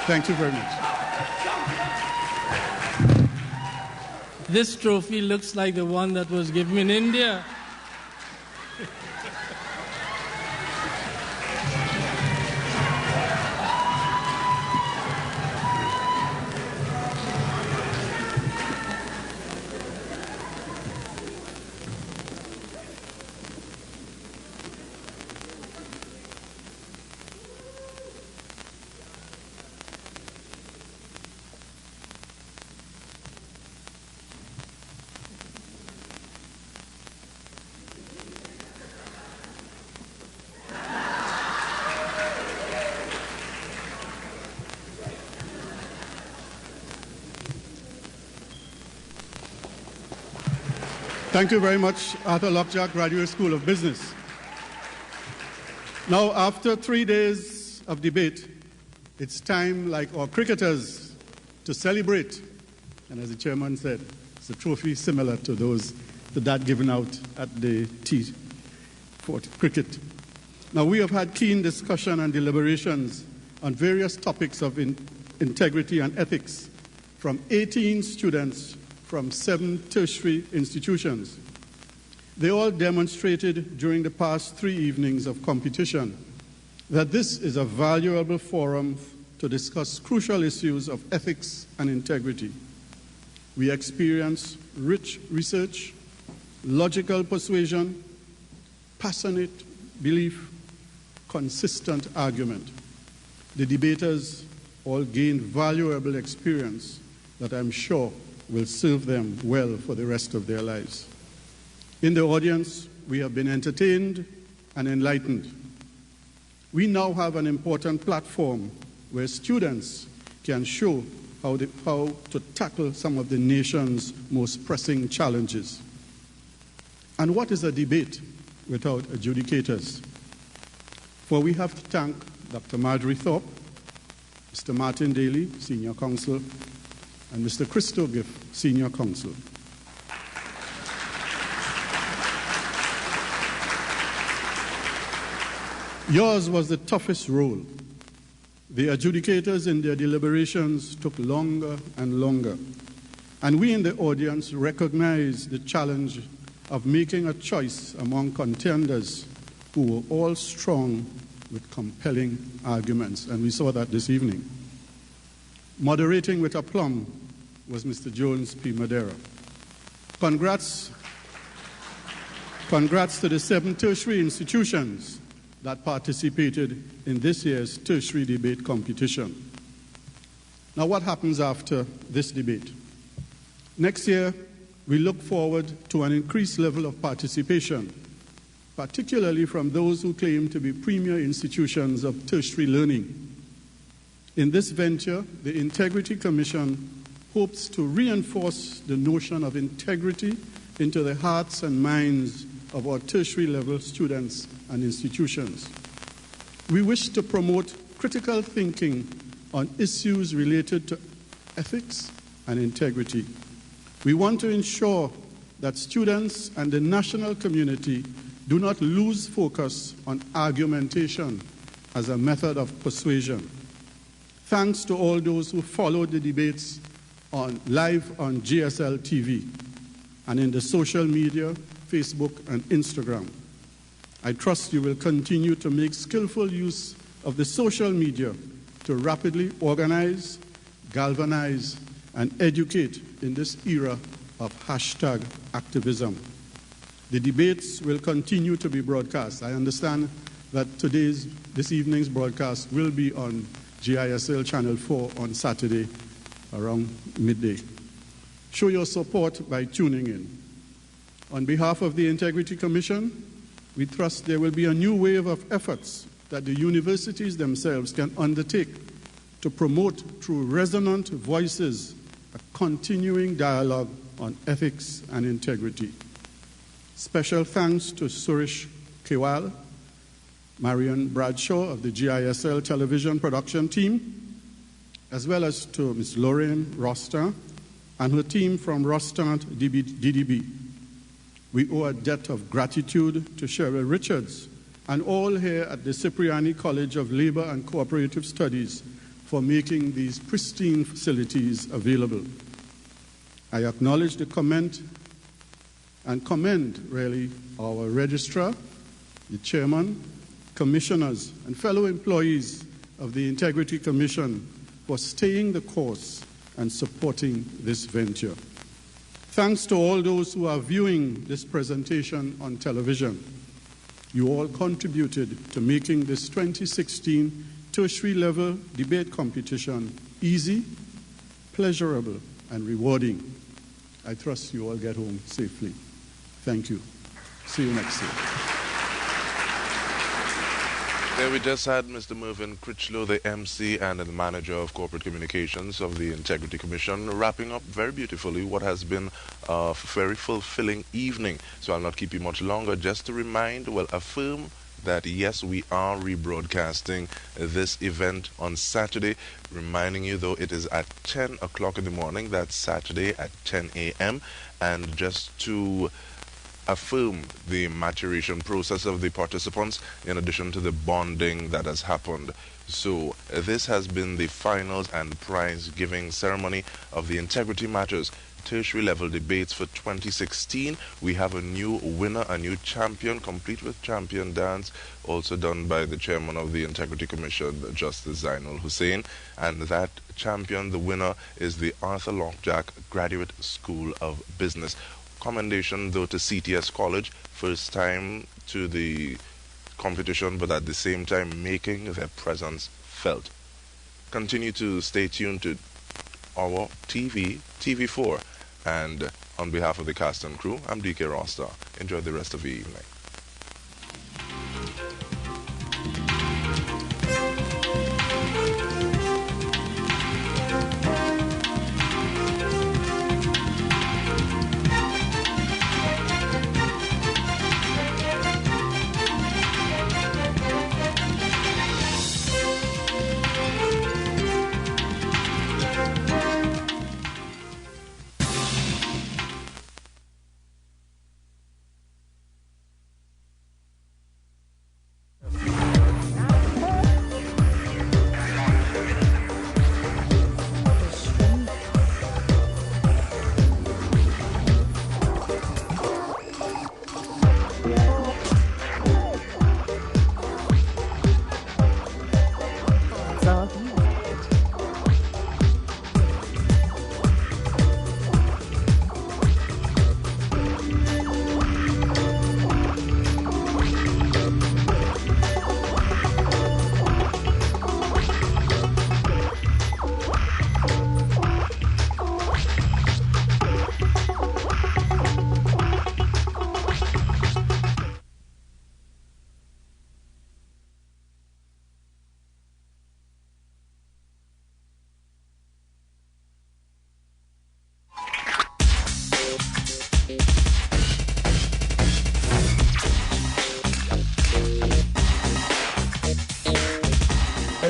Thank you very much.
This trophy looks like the one that was given in India.
Thank you very much, Arthur Lockjack Graduate School of Business. Now, after 3 days of debate, it's time, like our cricketers, to celebrate. And as the chairman said, it's a trophy similar to that given out at the T4 cricket. Now, we have had keen discussion and deliberations on various topics of integrity and ethics from 18 students from 7 tertiary institutions. They all demonstrated during the past 3 evenings of competition that this is a valuable forum to discuss crucial issues of ethics and integrity. We experienced rich research, logical persuasion, passionate belief, consistent argument. The debaters all gained valuable experience that I'm sure will serve them well for the rest of their lives. In the audience, we have been entertained and enlightened. We now have an important platform where students can show how to tackle some of the nation's most pressing challenges. And what is a debate without adjudicators? For we have to thank Dr. Marjorie Thorpe, Mr. Martin Daly, Senior Counsel, and Mr. Christo Giff, Senior Counsel. Yours was the toughest role. The adjudicators in their deliberations took longer and longer, and we in the audience recognized the challenge of making a choice among contenders who were all strong with compelling arguments, and we saw that this evening. Moderating with aplomb was Mr. Jones P. Madera. Congrats to the 7 tertiary institutions that participated in this year's tertiary debate competition. Now, what happens after this debate? Next year, we look forward to an increased level of participation, particularly from those who claim to be premier institutions of tertiary learning. In this venture, the Integrity Commission hopes to reinforce the notion of integrity into the hearts and minds of our tertiary level students and institutions. We wish to promote critical thinking on issues related to ethics and integrity. We want to ensure that students and the national community do not lose focus on argumentation as a method of persuasion. Thanks to all those who followed the debates live on GSL TV and in the social media, Facebook and Instagram. I trust you will continue to make skillful use of the social media to rapidly organize, galvanize, and educate in this era of hashtag activism. The debates will continue to be broadcast. I understand that this evening's broadcast will be on GISL Channel 4 on Saturday around midday. Show your support by tuning in. On behalf of the Integrity Commission, we trust there will be a new wave of efforts that the universities themselves can undertake to promote through resonant voices a continuing dialogue on ethics and integrity. Special thanks to Suresh Kewal, Marion Bradshaw of the GISL television production team, as well as to Ms. Lorraine Rostand and her team from Rostand DDB. We owe a debt of gratitude to Cheryl Richards and all here at the Cipriani College of Labor and Cooperative Studies for making these pristine facilities available. I acknowledge the comment and commend, really, our registrar, the chairman, commissioners, and fellow employees of the Integrity Commission for staying the course and supporting this venture. Thanks to all those who are viewing this presentation on television. You all contributed to making this 2016 tertiary level debate competition easy, pleasurable, and rewarding. I trust you all get home safely. Thank you. See you next year.
There we just had Mr. Mervyn Critchlow, the MC and the Manager of Corporate Communications of the Integrity Commission, wrapping up very beautifully what has been a very fulfilling evening. So I'll not keep you much longer. Just to affirm that yes, we are rebroadcasting this event on Saturday, reminding you though it is at 10 o'clock in the morning. That's Saturday at 10 a.m. And just to affirm the maturation process of the participants in addition to the bonding that has happened. So this has been the finals and prize giving ceremony of the Integrity Matters tertiary level debates for 2016. We have a new winner, a new champion, complete with champion dance, also done by the chairman of the Integrity Commission, Justice Zainul Hussain. And that champion, the winner, is the Arthur Lockjack Graduate School of Business. Commendation though to CTS College, first time to the competition, but at the same time making their presence felt. Continue to stay tuned to our TV4. And on behalf of the cast and crew, I'm DK Rosta. Enjoy the rest of the evening.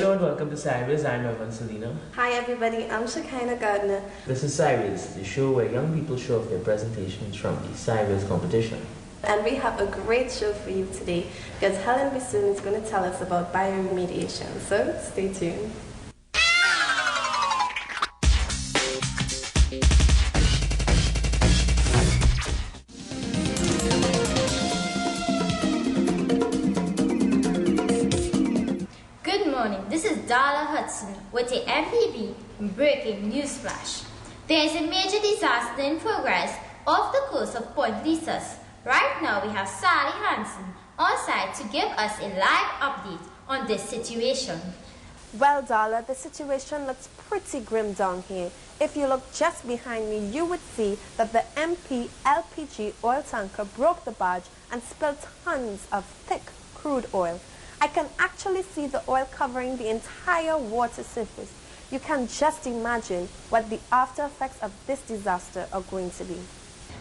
Hello and welcome to Cyrus. I'm Evan Salino.
Hi everybody, I'm Shekinah Gardner.
This is Cyrus, the show where young people show off their presentations from the Cyrus competition.
And we have a great show for you today because Helen Bissoon is going to tell us about bioremediation. So stay tuned.
This is Darla Hudson with the MPB Breaking News Flash. There is a major disaster in progress off the coast of Point Lisas. Right now we have Sally Hansen on site to give us a live update on this situation.
Well, Darla, the situation looks pretty grim down here. If you look just behind me, you would see that the MP LPG oil tanker broke the barge and spilled tons of thick crude oil. I can actually see the oil covering the entire water surface. You can just imagine what the after effects of this disaster are going to be.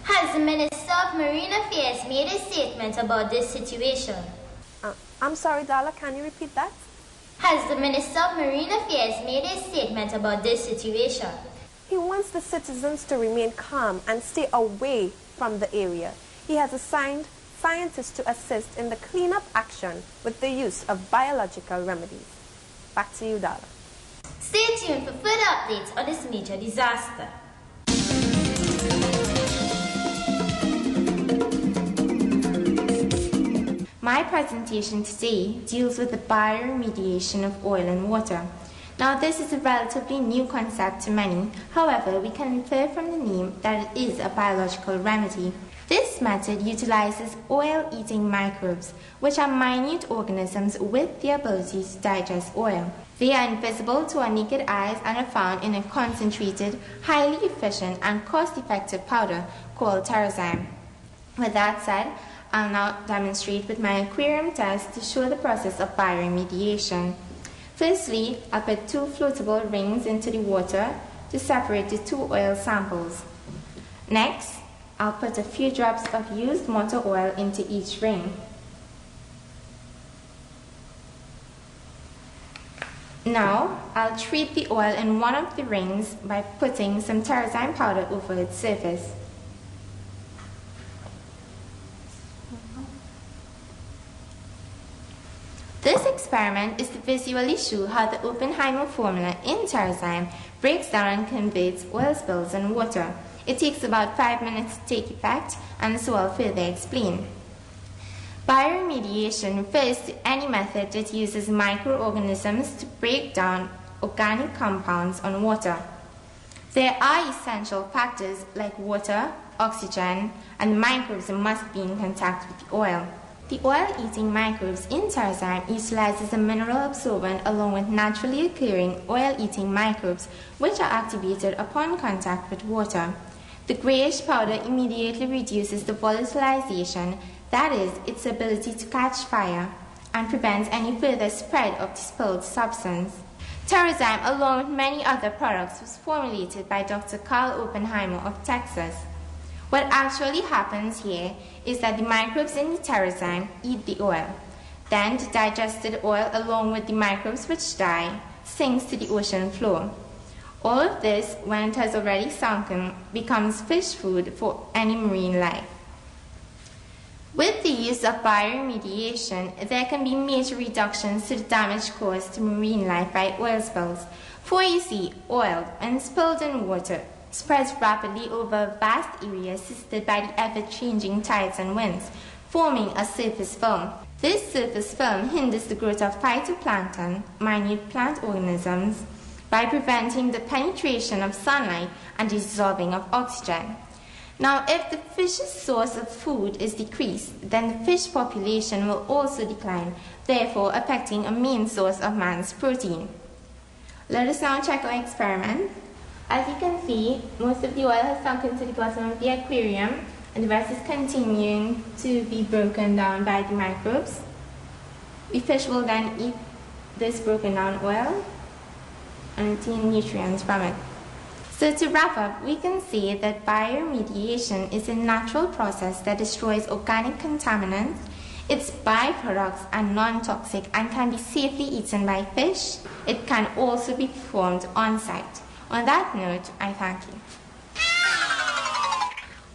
Has the Minister of Marine Affairs made a statement about this situation?
I'm sorry, Darla, can you repeat that?
Has the Minister of Marine Affairs made a statement about this situation?
He wants the citizens to remain calm and stay away from the area. He has assigned scientists to assist in the cleanup action with the use of biological remedies. Back to you, Darla.
Stay tuned for further updates on this major disaster.
My presentation today deals with the bioremediation of oil and water. Now, this is a relatively new concept to many. However, we can infer from the name that it is a biological remedy. This method utilizes oil-eating microbes, which are minute organisms with the ability to digest oil. They are invisible to our naked eyes and are found in a concentrated, highly efficient and cost-effective powder called Tertiary. With that said, I'll now demonstrate with my aquarium test to show the process of bioremediation. Firstly, I'll put 2 floatable rings into the water to separate the 2 oil samples. Next, I'll put a few drops of used motor oil into each ring. Now, I'll treat the oil in one of the rings by putting some Tertiary powder over its surface. This experiment is to visually show how the Oppenheimer formula in Tertiary breaks down and converts oil spills in water. It takes about 5 minutes to take effect, and so I'll further explain. Bioremediation refers to any method that uses microorganisms to break down organic compounds on water. There are essential factors like water, oxygen, and microbes must be in contact with the oil. The oil-eating microbes in Tertiary utilizes a mineral absorbent along with naturally occurring oil-eating microbes, which are activated upon contact with water. The grayish powder immediately reduces the volatilization, that is, its ability to catch fire, and prevents any further spread of the spilled substance. Tertiary, along with many other products, was formulated by Dr. Carl Oppenheimer of Texas. What actually happens here is that the microbes in the Tertiary eat the oil. Then the digested oil, along with the microbes which die, sinks to the ocean floor. All of this, when it has already sunken, becomes fish food for any marine life. With the use of bioremediation, there can be major reductions to the damage caused to marine life by oil spills. For you see, oil, when spilled in water, spreads rapidly over a vast area assisted by the ever-changing tides and winds, forming a surface film. This surface film hinders the growth of phytoplankton, minute plant organisms, by preventing the penetration of sunlight and dissolving of oxygen. Now, if the fish's source of food is decreased, then the fish population will also decline, therefore affecting a main source of man's protein. Let us now check our experiment. As you can see, most of the oil has sunk into the bottom of the aquarium, and the rest is continuing to be broken down by the microbes. The fish will then eat this broken down oil and obtain nutrients from it. So to wrap up, we can say that bioremediation is a natural process that destroys organic contaminants. Its byproducts are non-toxic and can be safely eaten by fish. It can also be performed on-site. On that note, I thank you.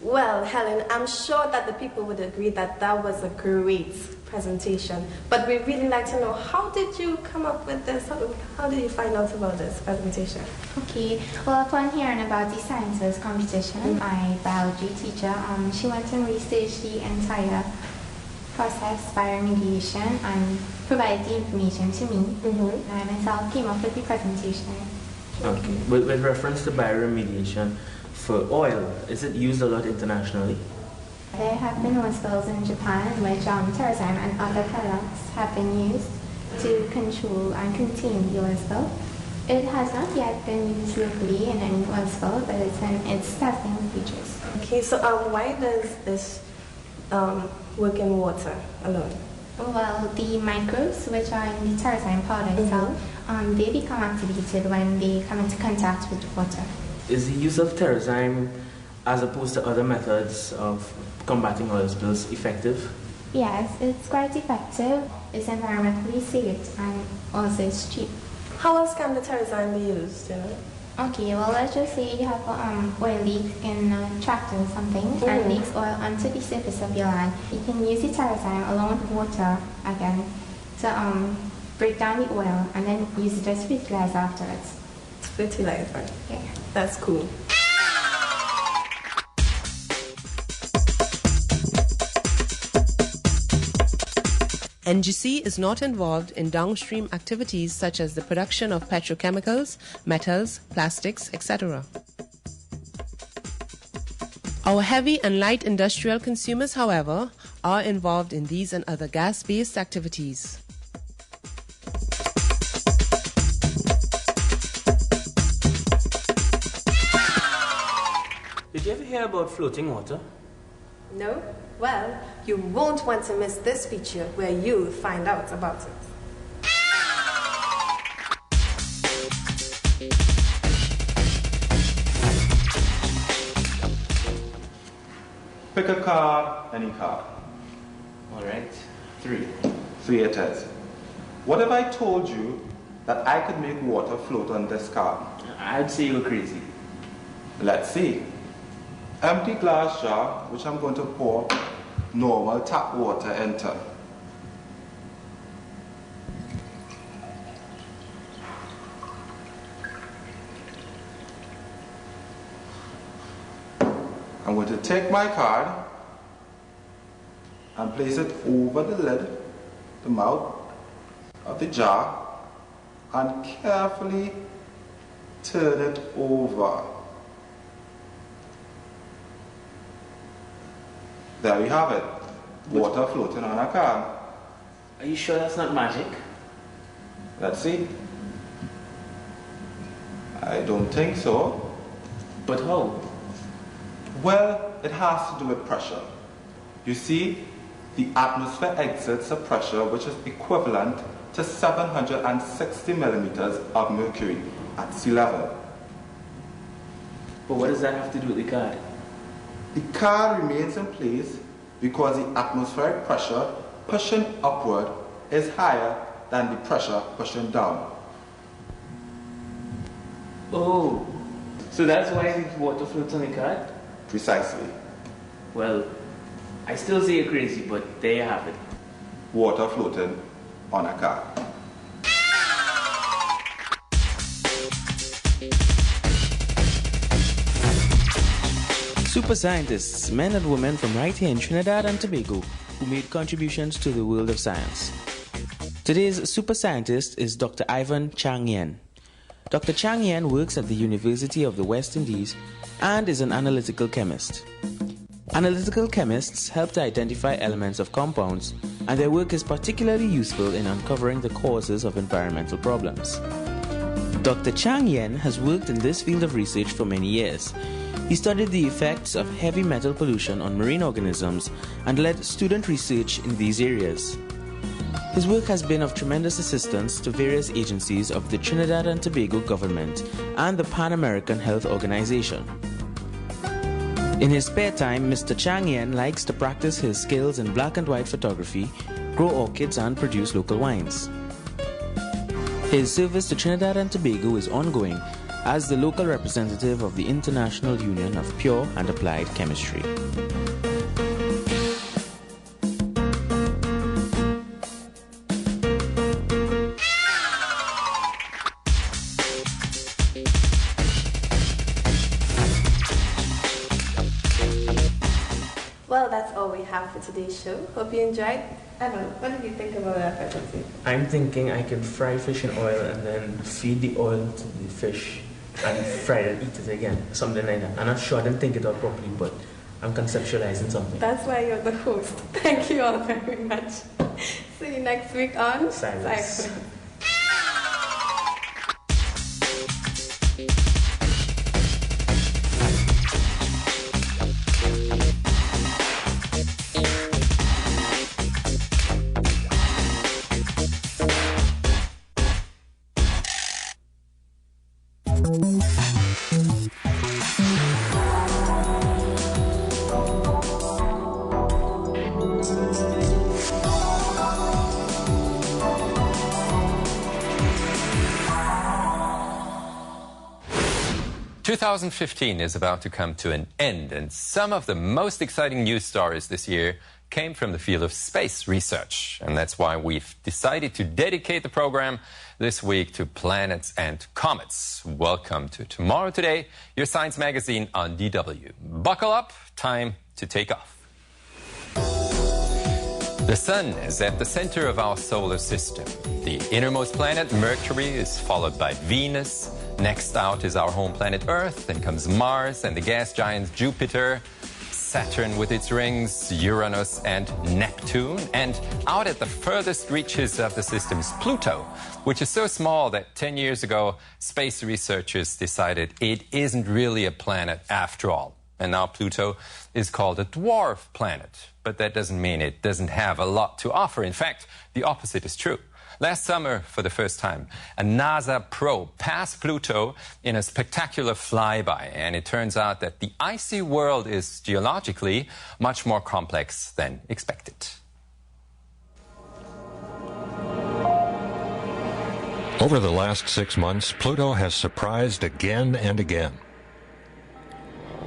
Well, Helen, I'm sure that the people would agree that that was a great presentation. But we'd really like to know, how did you come up with this? How did you find out about this presentation?
Okay, well, upon hearing about the sciences competition, my biology teacher, she went and researched the entire process by remediation and provided the information to me. And I myself came up with the presentation.
Okay, with reference to bioremediation, for oil, is it used a lot internationally?
There have been oil spills in Japan in which terrorism and other products have been used to control and contain the oil spill. It has not yet been used locally in any oil spill, but it's in its testing features.
Okay, so why does this work in water alone?
Well, the microbes, which are in the terrorism powder itself, they become activated when they come into contact with water.
Is the use of terrorism, as opposed to other methods of combating oil spills, effective?
Yes, it's quite effective. It's environmentally safe and also it's cheap.
How else can the terrorism be used, you know?
Okay, well, let's just say you have an oil leak in a tractor or something and leaks oil onto the surface of your land. You can use the terrorism along with water again to break down the oil and then use it as fertilizer afterwards.
Fertilizer?
Yeah.
That's cool.
NGC is not involved in downstream activities such as the production of petrochemicals, metals, plastics, etc. Our heavy and light industrial consumers, however, are involved in these and other gas-based activities.
Did you ever hear about floating water?
No? Well, you won't want to miss this feature where you'll find out about it.
Pick a card, any card.
All right.
3 it is. What if I told you that I could make water float on this card?
I'd say you're crazy.
Let's see. Empty glass jar, which I'm going to pour normal tap water into. I'm going to take my card and place it over the lid, the mouth of the jar, and carefully turn it over. There we have it. Water floating on a card.
Are you sure that's not magic?
Let's see. I don't think so.
But how?
Well, it has to do with pressure. You see, the atmosphere exerts a pressure which is equivalent to 760 millimeters of mercury at sea level.
But what does that have to do with the card?
The card remains in place because the atmospheric pressure pushing upward is higher than the pressure pushing down.
Oh, so that's why the water floats on the card?
Precisely.
Well, I still say you're crazy, but there you have it.
Water floating on a card.
Super scientists, men and women from right here in Trinidad and Tobago, who made contributions to the world of science. Today's super scientist is Dr. Ivan Chang Yen. Dr. Chang Yen works at the University of the West Indies and is an analytical chemist. Analytical chemists help to identify elements of compounds, and their work is particularly useful in uncovering the causes of environmental problems. Dr. Chang Yen has worked in this field of research for many years. He studied the effects of heavy metal pollution on marine organisms and led student research in these areas. His work has been of tremendous assistance to various agencies of the Trinidad and Tobago government and the Pan American Health Organization. In his spare time, Mr. Chang Yen likes to practice his skills in black and white photography, grow orchids, and produce local wines. His service to Trinidad and Tobago is ongoing as the local representative of the International Union of Pure and Applied Chemistry.
Well, that's all we have for today's show. Hope you enjoyed. Evan, what did you think about that faculty?
I'm thinking I could fry fish in oil and then feed the oil to the fish and fry it and eat it again. Something like that. I'm not sure, I didn't think it out properly, but I'm conceptualizing something.
That's why you're the host. Thank you all very much. See you next week on
Silence.
2015 is about to come to an end, and some of the most exciting news stories this year came from the field of space research. And that's why we've decided to dedicate the program this week to planets and comets. Welcome to Tomorrow Today, your science magazine on DW. Buckle up, time to take off. The Sun is at the center of our solar system. The innermost planet, Mercury, is followed by Venus. Next out is our home planet Earth, then comes Mars and the gas giants Jupiter, Saturn with its rings, Uranus and Neptune, and out at the furthest reaches of the system is Pluto, which is so small that 10 years ago, space researchers decided it isn't really a planet after all. And now Pluto is called a dwarf planet, but that doesn't mean it doesn't have a lot to offer. In fact, the opposite is true. Last summer, for the first time, a NASA probe passed Pluto in a spectacular flyby, and it turns out that the icy world is geologically much more complex than expected.
Over the last 6 months, Pluto has surprised again and again.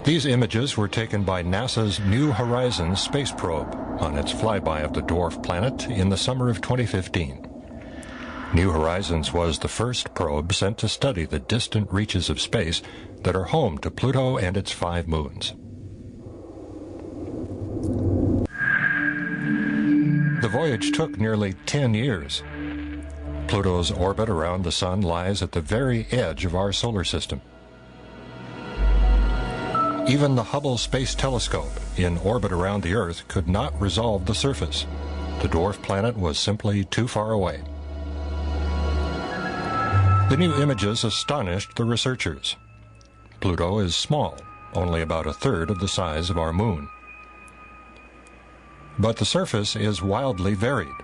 These images were taken by NASA's New Horizons space probe on its flyby of the dwarf planet in the summer of 2015. New Horizons was the first probe sent to study the distant reaches of space that are home to Pluto and its 5 moons. The voyage took nearly 10 years. Pluto's orbit around the Sun lies at the very edge of our solar system. Even the Hubble Space Telescope, in orbit around the Earth, could not resolve the surface. The dwarf planet was simply too far away. The new images astonished the researchers. Pluto is small, only about a third of the size of our moon. But the surface is wildly varied,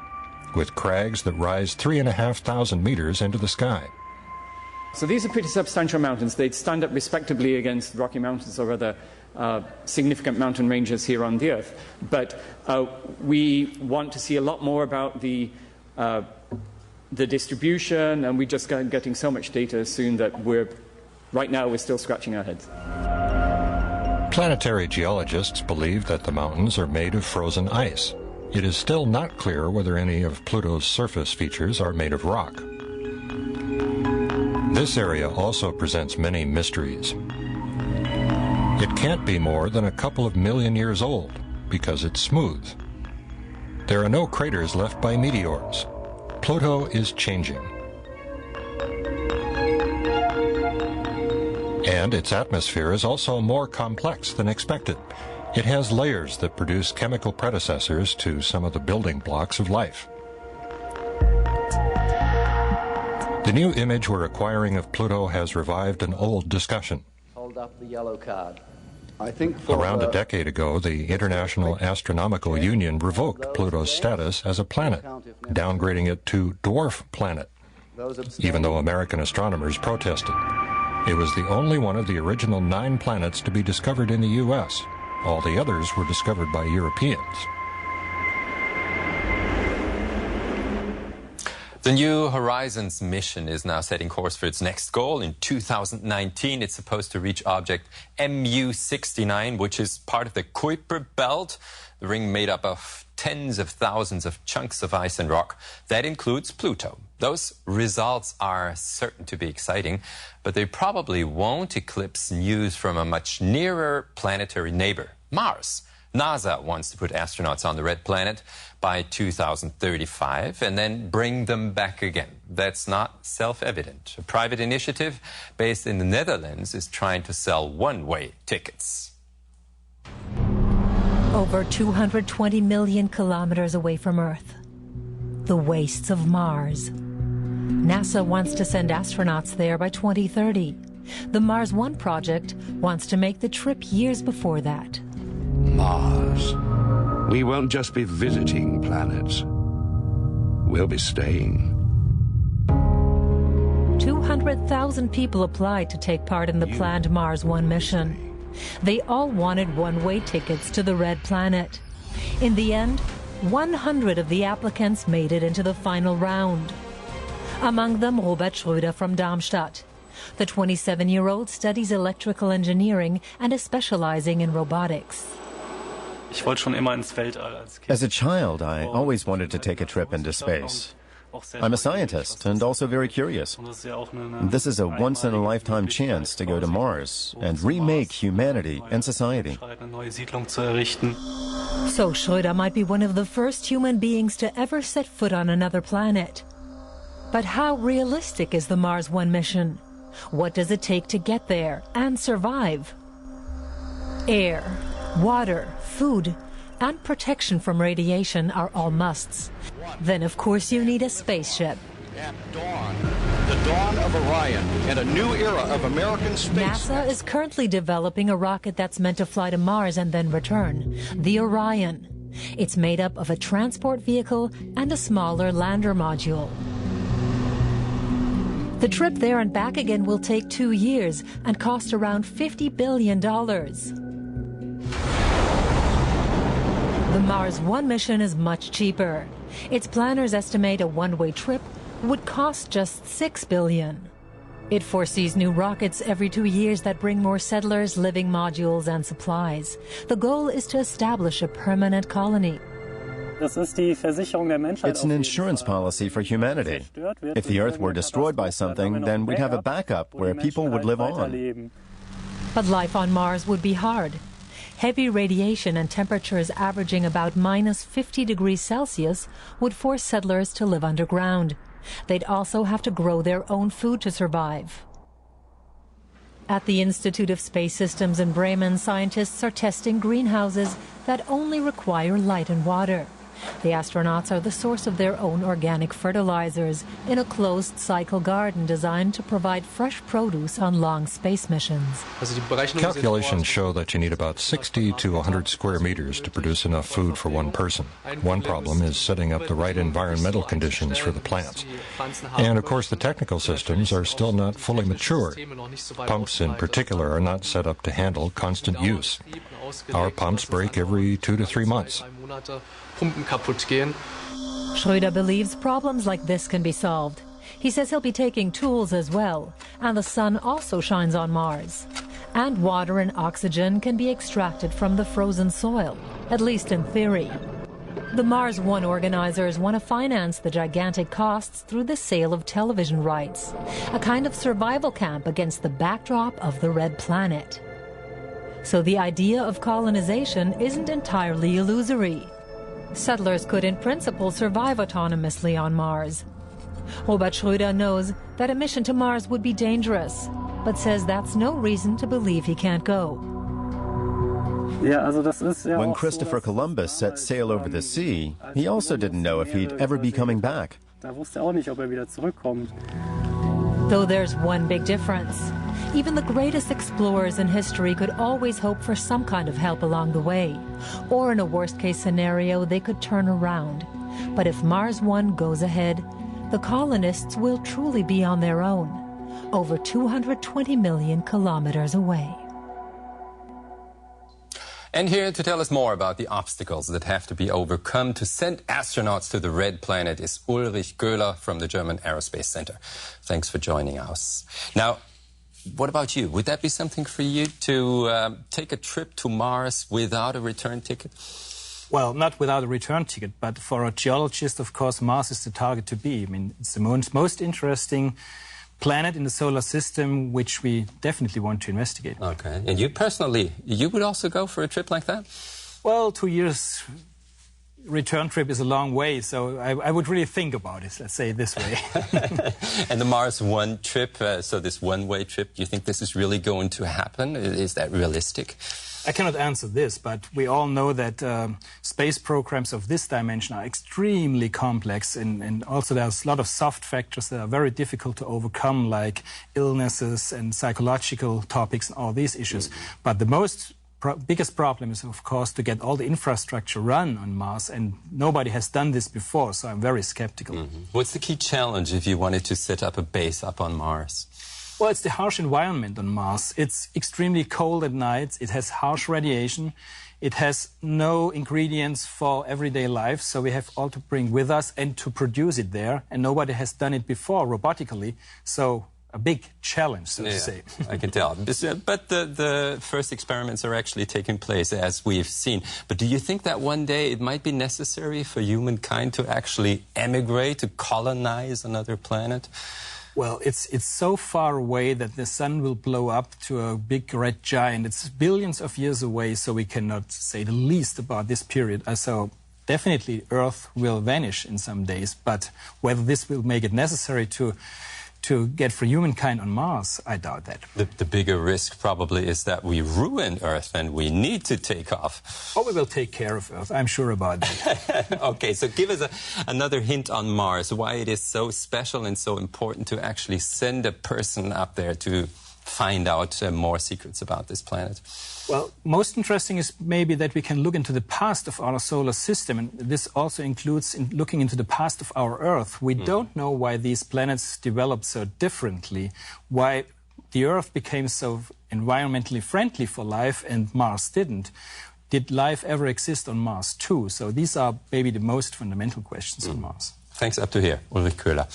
with crags that rise 3,500 meters into the sky.
So these are pretty substantial mountains. They'd stand up respectably against Rocky Mountains or other significant mountain ranges here on the Earth. But we want to see a lot more about the distribution, and we're just getting so much data soon that right now we're still scratching our heads.
Planetary geologists believe that the mountains are made of frozen ice. It is still not clear whether any of Pluto's surface features are made of rock. This area also presents many mysteries. It can't be more than a couple of million years old because it's smooth. There are no craters left by meteors. Pluto is changing. And its atmosphere is also more complex than expected. It has layers that produce chemical predecessors to some of the building blocks of life. The new image we're acquiring of Pluto has revived an old discussion.
Hold up the yellow card.
Around a decade ago, the International Astronomical Union revoked Pluto's status as a planet, downgrading it to dwarf planet, even though American astronomers protested. It was the only one of the original 9 planets to be discovered in the U.S., All the others were discovered by Europeans.
The New Horizons mission is now setting course for its next goal. In 2019, it's supposed to reach object MU69, which is part of the Kuiper Belt, the ring made up of tens of thousands of chunks of ice and rock. That includes Pluto. Those results are certain to be exciting, but they probably won't eclipse news from a much nearer planetary neighbor, Mars. NASA wants to put astronauts on the red planet by 2035 and then bring them back again. That's not self-evident. A private initiative based in the Netherlands is trying to sell one-way tickets.
Over 220 million kilometers away from Earth, the wastes of Mars. NASA wants to send astronauts there by 2030. The Mars One project wants to make the trip years before that.
Mars. We won't just be visiting planets. We'll be staying.
200,000 people applied to take part in the planned Mars One mission. They all wanted one-way tickets to the red planet. In the end, 100 of the applicants made it into the final round. Among them, Robert Schröder from Darmstadt. The 27-year-old studies electrical engineering and is specializing in robotics.
As a child, I always wanted to take a trip into space. I'm a scientist and also very curious. This is a once-in-a-lifetime chance to go to Mars and remake humanity and society.
So Schröder might be one of the first human beings to ever set foot on another planet. But how realistic is the Mars One mission? What does it take to get there and survive? Air, water, food, and protection from radiation are all musts. Then, of course, you need a spaceship.
At dawn, the dawn of Orion and a new era of American space.
NASA is currently developing a rocket that's meant to fly to Mars and then return, the Orion. It's made up of a transport vehicle and a smaller lander module. The trip there and back again will take 2 years and cost around $50 billion. The Mars One mission is much cheaper. Its planners estimate a one-way trip would cost just $6 billion. It foresees new rockets every 2 years that bring more settlers, living modules, and supplies. The goal is to establish a permanent colony.
It's an insurance policy for humanity. If the Earth were destroyed by something, then we'd have a backup where people would live on.
But life on Mars would be hard. Heavy radiation and temperatures averaging about minus 50 degrees Celsius would force settlers to live underground. They'd also have to grow their own food to survive. At the Institute of Space Systems in Bremen, scientists are testing greenhouses that only require light and water. The astronauts are the source of their own organic fertilizers in a closed-cycle garden designed to provide fresh produce on long space missions.
Calculations show that you need about 60 to 100 square meters to produce enough food for one person. One problem is setting up the right environmental conditions for the plants. And of course, the technical systems are still not fully mature. Pumps in particular are not set up to handle constant use. Our pumps break every 2 to 3 months.
Schröder believes problems like this can be solved. He says he'll be taking tools as well, and the sun also shines on Mars. And water and oxygen can be extracted from the frozen soil, at least in theory. The Mars One organizers want to finance the gigantic costs through the sale of television rights, a kind of survival camp against the backdrop of the red planet. So the idea of colonization isn't entirely illusory. Settlers could in principle survive autonomously on Mars. Robert Schröder knows that a mission to Mars would be dangerous, but says that's no reason to believe he can't go.
When Christopher Columbus set sail over the sea, he also didn't know if he'd ever be coming back.
Though there's one big difference. Even the greatest explorers in history could always hope for some kind of help along the way. Or in a worst-case scenario, they could turn around. But if Mars One goes ahead, the colonists will truly be on their own, over 220 million kilometers away.
And here to tell us more about the obstacles that have to be overcome to send astronauts to the Red Planet is Ulrich Köhler from the German Aerospace Center. Thanks for joining us. Now, what about you? Would that be something for you to take a trip to Mars without a return ticket?
Well, not without a return ticket, but for a geologist, of course, Mars is the target to be. I mean, it's the most interesting planet in the solar system, which we definitely want to investigate.
Okay. And you personally, you would also go for a trip like that?
Well, 2 years return trip is a long way, so I would really think about it, let's say it this way.
And the Mars One trip, so this one-way trip, do you think this is really going to happen? Is that realistic?
I cannot answer this, but we all know that space programs of this dimension are extremely complex, and also there's a lot of soft factors that are very difficult to overcome, like illnesses and psychological topics and all these issues. But the biggest problem is, of course, to get all the infrastructure run on Mars, and nobody has done this before, so I'm very skeptical.
What's the key challenge if you wanted to set up a base up on Mars?
Well, it's the harsh environment on Mars. It's extremely cold at night. It has harsh radiation. It has no ingredients for everyday life, so we have all to bring with us and to produce it there. And nobody has done it before robotically, so a big challenge, so to say.
I can tell. But the first experiments are actually taking place, as we've seen. But do you think that one day it might be necessary for humankind to actually emigrate, to colonize another planet?
Well, it's so far away that the sun will blow up to a big red giant. It's billions of years away, so we cannot say the least about this period. So definitely Earth will vanish in some days, but whether this will make it necessary to get for humankind on Mars, I doubt that.
The bigger risk probably is that we ruin Earth and we need to take off.
Oh, we will take care of Earth. I'm sure about that.
Okay, so give us another hint on Mars, why it is so special and so important to actually send a person up there to find out more secrets about this planet.
Well, most interesting is maybe that we can look into the past of our solar system, and this also includes looking into the past of our Earth. We don't know why these planets developed so differently, why the Earth became so environmentally friendly for life and Mars didn't. Did life ever exist on Mars too? So these are maybe the most fundamental questions on Mars.
Thanks up to here, Ulrich Köhler.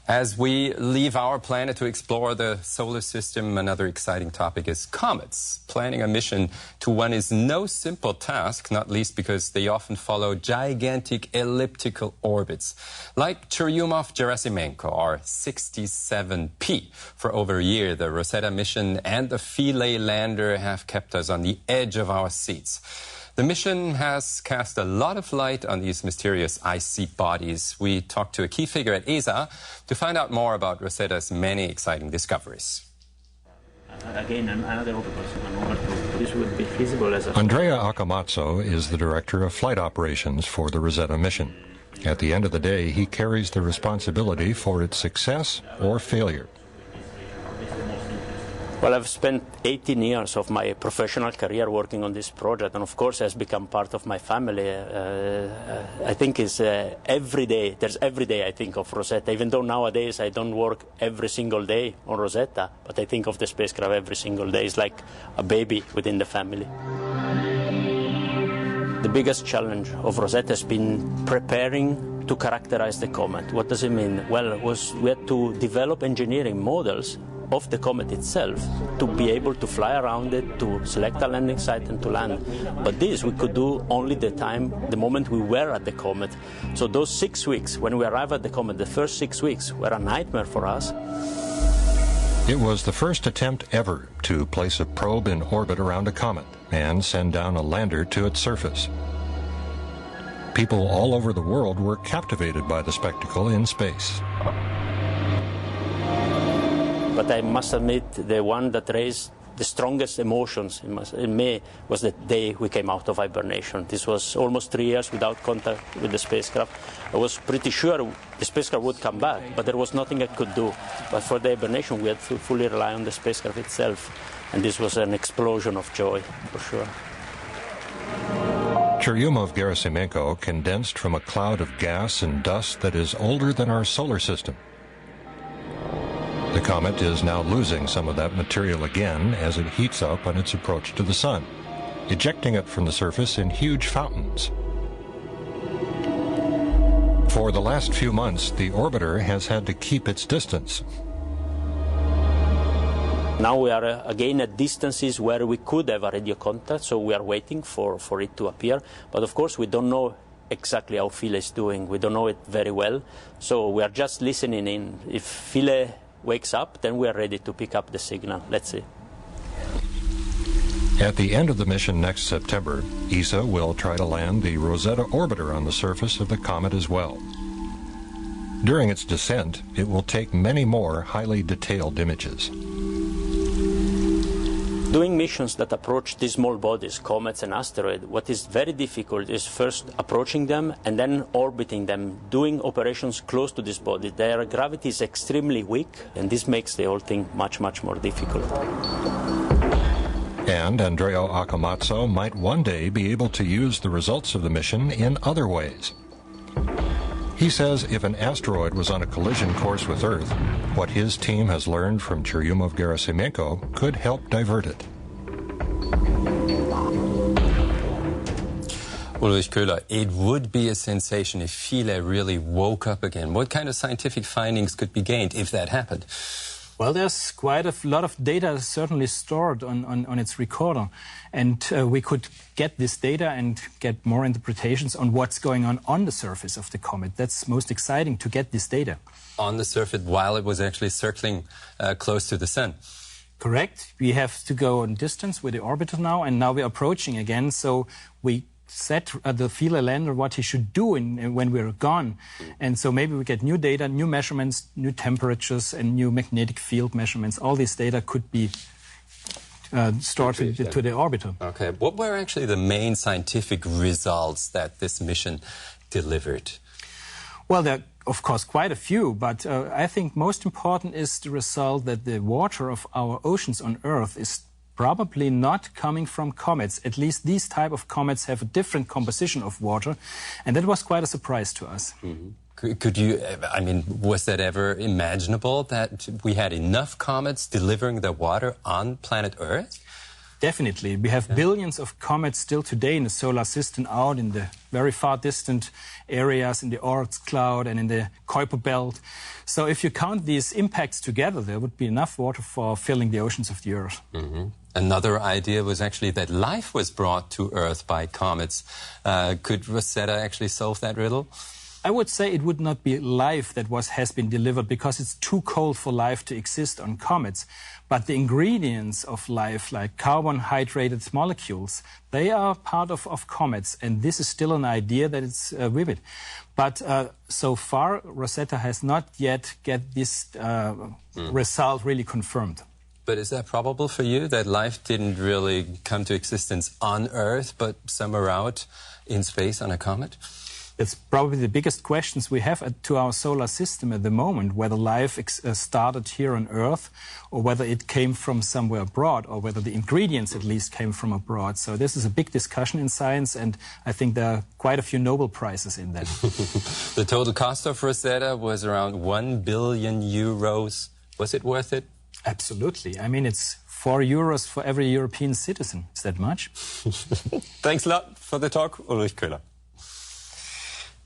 As we leave our planet to explore the solar system, another exciting topic is comets. Planning a mission to one is no simple task, not least because they often follow gigantic elliptical orbits, like Churyumov-Gerasimenko, or 67P. For over a year, the Rosetta mission and the Philae lander have kept us on the edge of our seats. The mission has cast a lot of light on these mysterious icy bodies. We talked to a key figure at ESA to find out more about Rosetta's many exciting discoveries.
Again, another opportunity. This would be feasible as a...
Andrea Akamatsu is the director of flight operations for the Rosetta mission. At the end of the day, he carries the responsibility for its success or failure.
Well, I've spent 18 years of my professional career working on this project, and of course it has become part of my family. I think it's every day, there's every day I think of Rosetta, even though nowadays I don't work every single day on Rosetta, but I think of the spacecraft every single day. It's like a baby within the family. The biggest challenge of Rosetta has been preparing to characterize the comet. What does it mean? Well, we had to develop engineering models of the comet itself to be able to fly around it, to select a landing site and to land. But this we could do only the moment we were at the comet. So those 6 weeks, when we arrived at the comet, the first 6 weeks were a nightmare for us.
It was the first attempt ever to place a probe in orbit around a comet and send down a lander to its surface. People all over the world were captivated by the spectacle in space.
But I must admit, the one that raised the strongest emotions in me was the day we came out of hibernation. This was almost 3 years without contact with the spacecraft. I was pretty sure the spacecraft would come back, but there was nothing I could do. But for the hibernation, we had to fully rely on the spacecraft itself. And this was an explosion of joy, for sure.
Churyumov-Gerasimenko condensed from a cloud of gas and dust that is older than our solar system. The comet is now losing some of that material again as it heats up on its approach to the sun. ejecting it from the surface in huge fountains. For the last few months, the orbiter has had to keep its distance.
Now we are again at distances where we could have a radio contact, so we are waiting for it to appear. But of course we don't know exactly how Philae is doing. We don't know it very well, so we are just listening in. If Philae wakes up, then we are ready to pick up the signal. Let's see.
At the end of the mission next September, ESA will try to land the Rosetta orbiter on the surface of the comet as well. During its descent, it will take many more highly detailed images.
Doing missions that approach these small bodies, comets and asteroids, what is very difficult is first approaching them and then orbiting them, doing operations close to this body. Their gravity is extremely weak, and this makes the whole thing much, much more difficult.
And Andrea Akamatsu might one day be able to use the results of the mission in other ways. He says if an asteroid was on a collision course with Earth, what his team has learned from Churyumov-Gerasimenko could help divert it.
Ulrich Köhler, it would be a sensation if Philae really woke up again. What kind of scientific findings could be gained if that happened?
Well, there's quite a lot of data certainly stored on its recorder. And we could get this data and get more interpretations on what's going on the surface of the comet. That's most exciting, to get this data.
On the surface while it was actually circling close to the sun.
Correct. We have to go on distance with the orbiter now, and now we're approaching again. So we set the Philae lander what he should do when we're gone. And so maybe we get new data, new measurements, new temperatures, and new magnetic field measurements. All this data could be stored to the orbiter.
Okay. What were actually the main scientific results that this mission delivered?
Well, there are, of course, quite a few, but I think most important is the result that the water of our oceans on Earth is probably not coming from comets. At least these type of comets have a different composition of water, and that was quite a surprise to us.
Mm-hmm. Could you, I mean, was that ever imaginable that we had enough comets delivering the water on planet Earth?
Definitely. We have billions of comets still today in the solar system, out in the very far distant areas, in the Oort cloud and in the Kuiper belt. So if you count these impacts together, there would be enough water for filling the oceans of the Earth.
Mm-hmm. Another idea was actually that life was brought to Earth by comets. Could Rosetta actually solve that riddle?
I would say it would not be life that has been delivered, because it's too cold for life to exist on comets. But the ingredients of life, like carbon-hydrated molecules, they are part of comets. And this is still an idea that is vivid. But so far, Rosetta has not yet get this result really confirmed.
But is that probable for you, that life didn't really come to existence on Earth, but somewhere out in space on a comet?
It's probably the biggest questions we have to our solar system at the moment, whether life started here on Earth, or whether it came from somewhere abroad, or whether the ingredients at least came from abroad. So this is a big discussion in science, and I think there are quite a few Nobel Prizes in that.
The total cost of Rosetta was around €1 billion. Was it worth it?
Absolutely. I mean, it's €4 for every European citizen. Is that much?
Thanks a lot for the talk, Ulrich Köhler.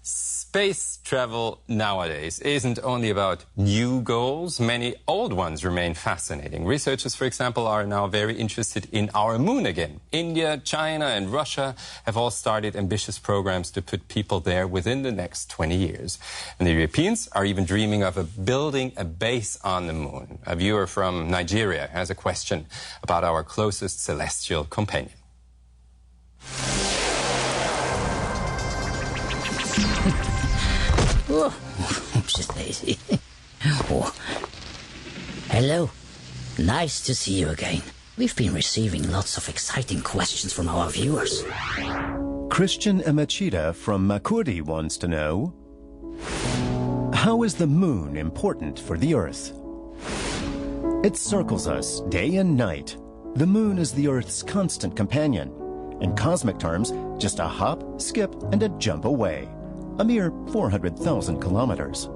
Space travel nowadays isn't only about new goals. Many old ones remain fascinating. Researchers, for example, are now very interested in our moon again. India, China, and Russia have all started ambitious programs to put people there within the next 20 years. And the Europeans are even dreaming of building a base on the moon. A viewer from Nigeria has a question about our closest celestial companion.
Oh, just lazy. Oh. Hello. Nice to see you again. We've been receiving lots of exciting questions from our viewers.
Christian Emachida from Makurdi wants to know, how is the moon important for the Earth? It circles us day and night. The moon is the Earth's constant companion. In cosmic terms, just a hop, skip, and a jump away. A mere 400,000 kilometers.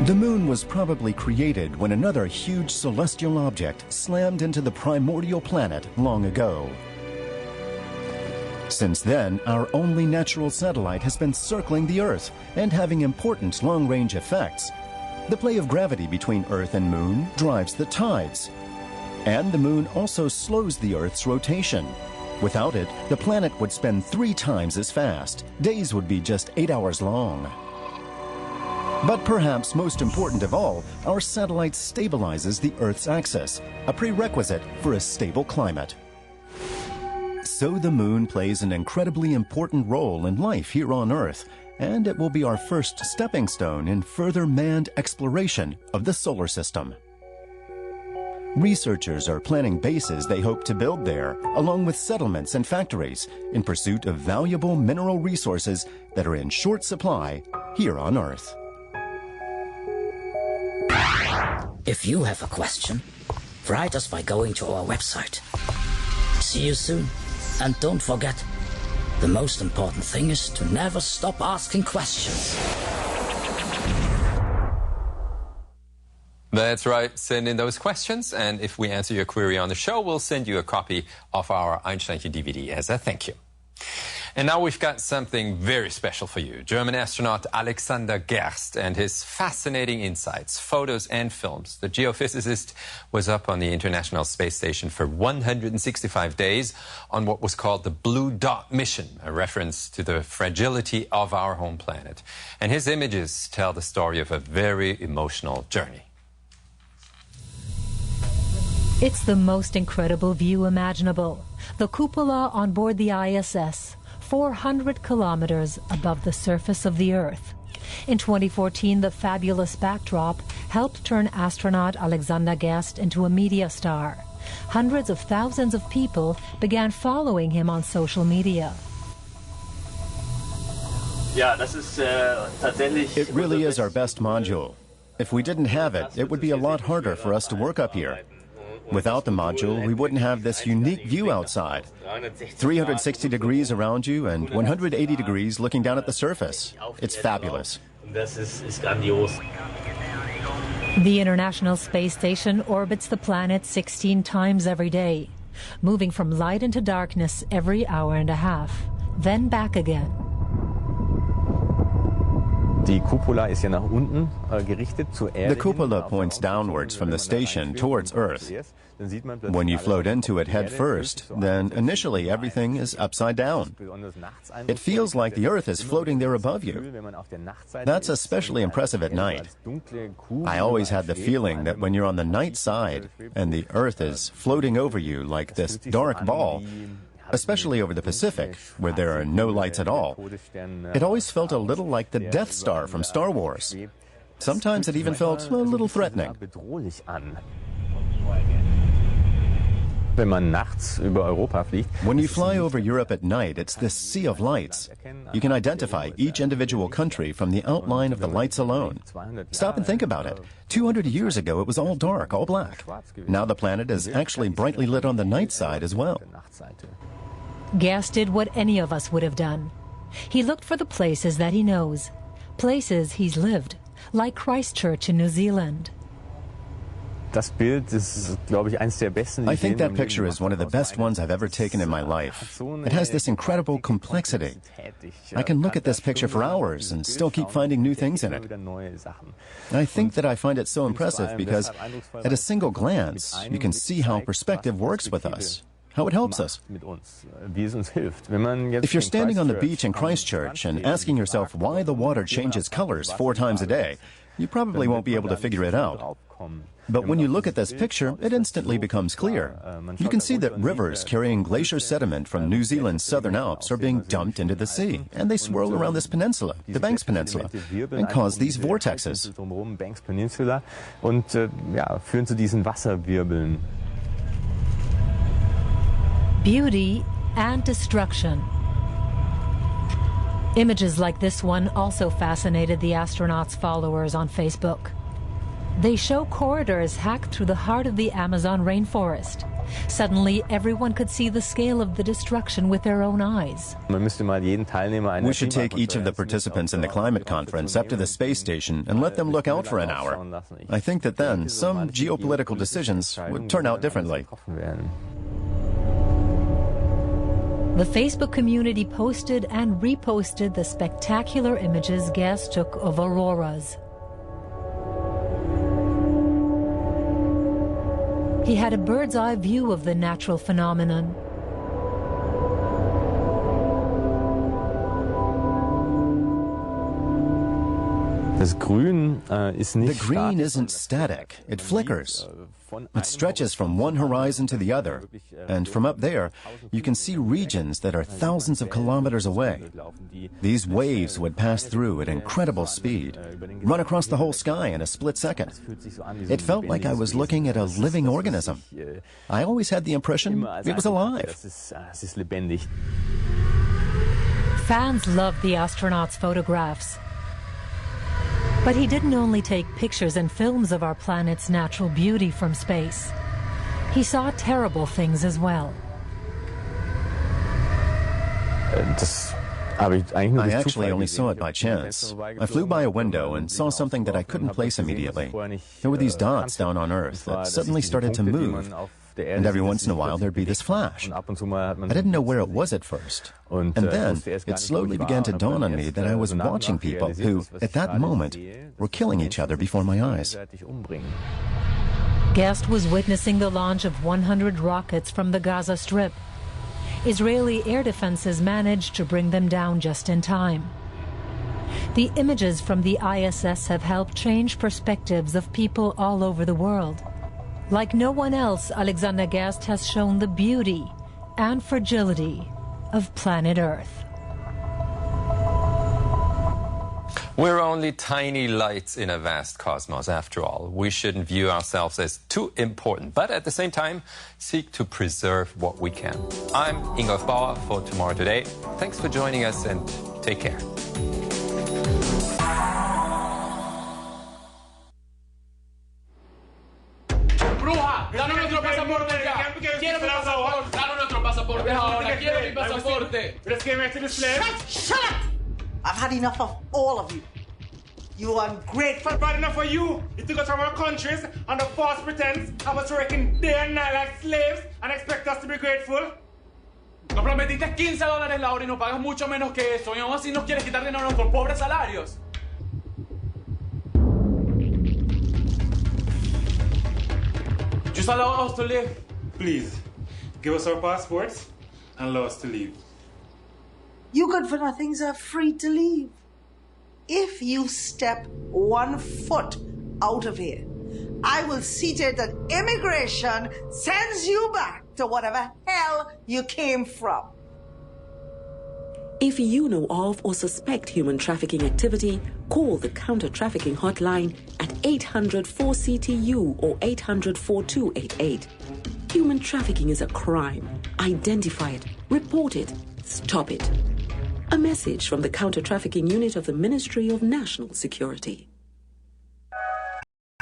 The moon was probably created when another huge celestial object slammed into the primordial planet long ago. Since then, our only natural satellite has been circling the Earth and having important long-range effects. The play of gravity between Earth and Moon drives the tides. And the Moon also slows the Earth's rotation. Without it, the planet would spin 3 times as fast. Days would be just 8 hours long. But perhaps most important of all, our satellite stabilizes the Earth's axis, a prerequisite for a stable climate. So the Moon plays an incredibly important role in life here on Earth, and it will be our first stepping stone in further manned exploration of the solar system. Researchers are planning bases they hope to build there, along with settlements and factories, in pursuit of valuable mineral resources that are in short supply here on Earth.
If you have a question, write us by going to our website. See you soon. And don't forget, the most important thing is to never stop asking questions.
That's right. Send in those questions, and if we answer your query on the show, we'll send you a copy of our Einsteinchen DVD as a thank you. And now we've got something very special for you. German astronaut Alexander Gerst and his fascinating insights, photos and films. The geophysicist was up on the International Space Station for 165 days on what was called the Blue Dot mission, a reference to the fragility of our home planet. And his images tell the story of a very emotional journey.
It's the most incredible view imaginable. The cupola on board the ISS, 400 kilometers above the surface of the Earth. In 2014, the fabulous backdrop helped turn astronaut Alexander Gerst into a media star. Hundreds of thousands of people began following him on social media.
It really is our best module. If we didn't have it, it would be a lot harder for us to work up here. Without the module, we wouldn't have this unique view outside. 360 degrees around you and 180 degrees looking down at the surface. It's fabulous.
The International Space Station orbits the planet 16 times every day, moving from light into darkness every hour and a half, then back again.
The cupola points downwards from the station towards Earth. When you float into it head first, then initially everything is upside down. It feels like the Earth is floating there above you. That's especially impressive at night. I always had the feeling that when you're on the night side and the Earth is floating over you like this dark ball, especially over the Pacific, where there are no lights at all, it always felt a little like the Death Star from Star Wars. Sometimes it even felt a little threatening. When you fly over Europe at night, it's this sea of lights. You can identify each individual country from the outline of the lights alone. Stop and think about it. 200 years ago, it was all dark, all black. Now the planet is actually brightly lit on the night side as well.
Gerst did what any of us would have done. He looked for the places that he knows, places he's lived, like Christchurch in New Zealand.
I think that picture is one of the best ones I've ever taken in my life. It has this incredible complexity. I can look at this picture for hours and still keep finding new things in it. I think that I find it so impressive because at a single glance, you can see how perspective works with us, how it helps us. If you're standing on the beach in Christchurch and asking yourself why the water changes colors 4 times a day, you probably won't be able to figure it out. But when you look at this picture, it instantly becomes clear. You can see that rivers carrying glacier sediment from New Zealand's southern Alps are being dumped into the sea, and they swirl around this peninsula, the Banks Peninsula, and cause these vortexes.
Beauty and destruction. Images like this one also fascinated the astronauts' followers on Facebook. They show corridors hacked through the heart of the Amazon rainforest. Suddenly, everyone could see the scale of the destruction with their own eyes.
We should take each of the participants in the climate conference up to the space station and let them look out for an hour. I think that then some geopolitical decisions would turn out differently.
The Facebook community posted and reposted the spectacular images Gas took of auroras. He had a bird's-eye view of the natural phenomenon.
The green isn't static, it flickers. It stretches from one horizon to the other, and from up there, you can see regions that are thousands of kilometers away. These waves would pass through at incredible speed, run across the whole sky in a split second. It felt like I was looking at a living organism. I always had the impression it was alive.
Fans loved the astronaut's photographs. But he didn't only take pictures and films of our planet's natural beauty from space. He saw terrible things as well.
I actually only saw it by chance. I flew by a window and saw something that I couldn't place immediately. There were these dots down on Earth that suddenly started to move. And every once in a while there'd be this flash. I didn't know where it was at first. And then it slowly began to dawn on me that I was watching people who, at that moment, were killing each other before my eyes.
Guest was witnessing the launch of 100 rockets from the Gaza Strip. Israeli air defenses managed to bring them down just in time. The images from the ISS have helped change perspectives of people all over the world. Like no one else, Alexander Gerst has shown the beauty and fragility of planet Earth.
We're only tiny lights in a vast cosmos, after all. We shouldn't view ourselves as too important, but at the same time, seek to preserve what we can. I'm Ingolf Bauer for Tomorrow Today. Thanks for joining us and take care.
¡Danos nuestro pasaporte ya! ¡Quiero mi pasaporte! ¡Danos nuestro pasaporte ahora! ¡Quiero mi pasaporte!
Shut up! I've had enough of all of you. You are ungrateful.
Bad enough for you. You took us from our countries under false pretense, have us working day and night like slaves, and expect us to be grateful.
Nos prometiste $15 la hora y nos pagas mucho menos que eso, y aún así nos quieres quitar dinero por pobres salarios. Just allow us to live.
Please, give us our passports and allow us to leave.
You good-for-nothings are free to leave. If you step 1 foot out of here, I will see to it that immigration sends you back to whatever hell you came from.
If you know of or suspect human trafficking activity, call the counter-trafficking hotline at 800-4CTU or 800-4288. Human trafficking is a crime. Identify it, report it, stop it. A message from the counter-trafficking unit of the Ministry of National Security.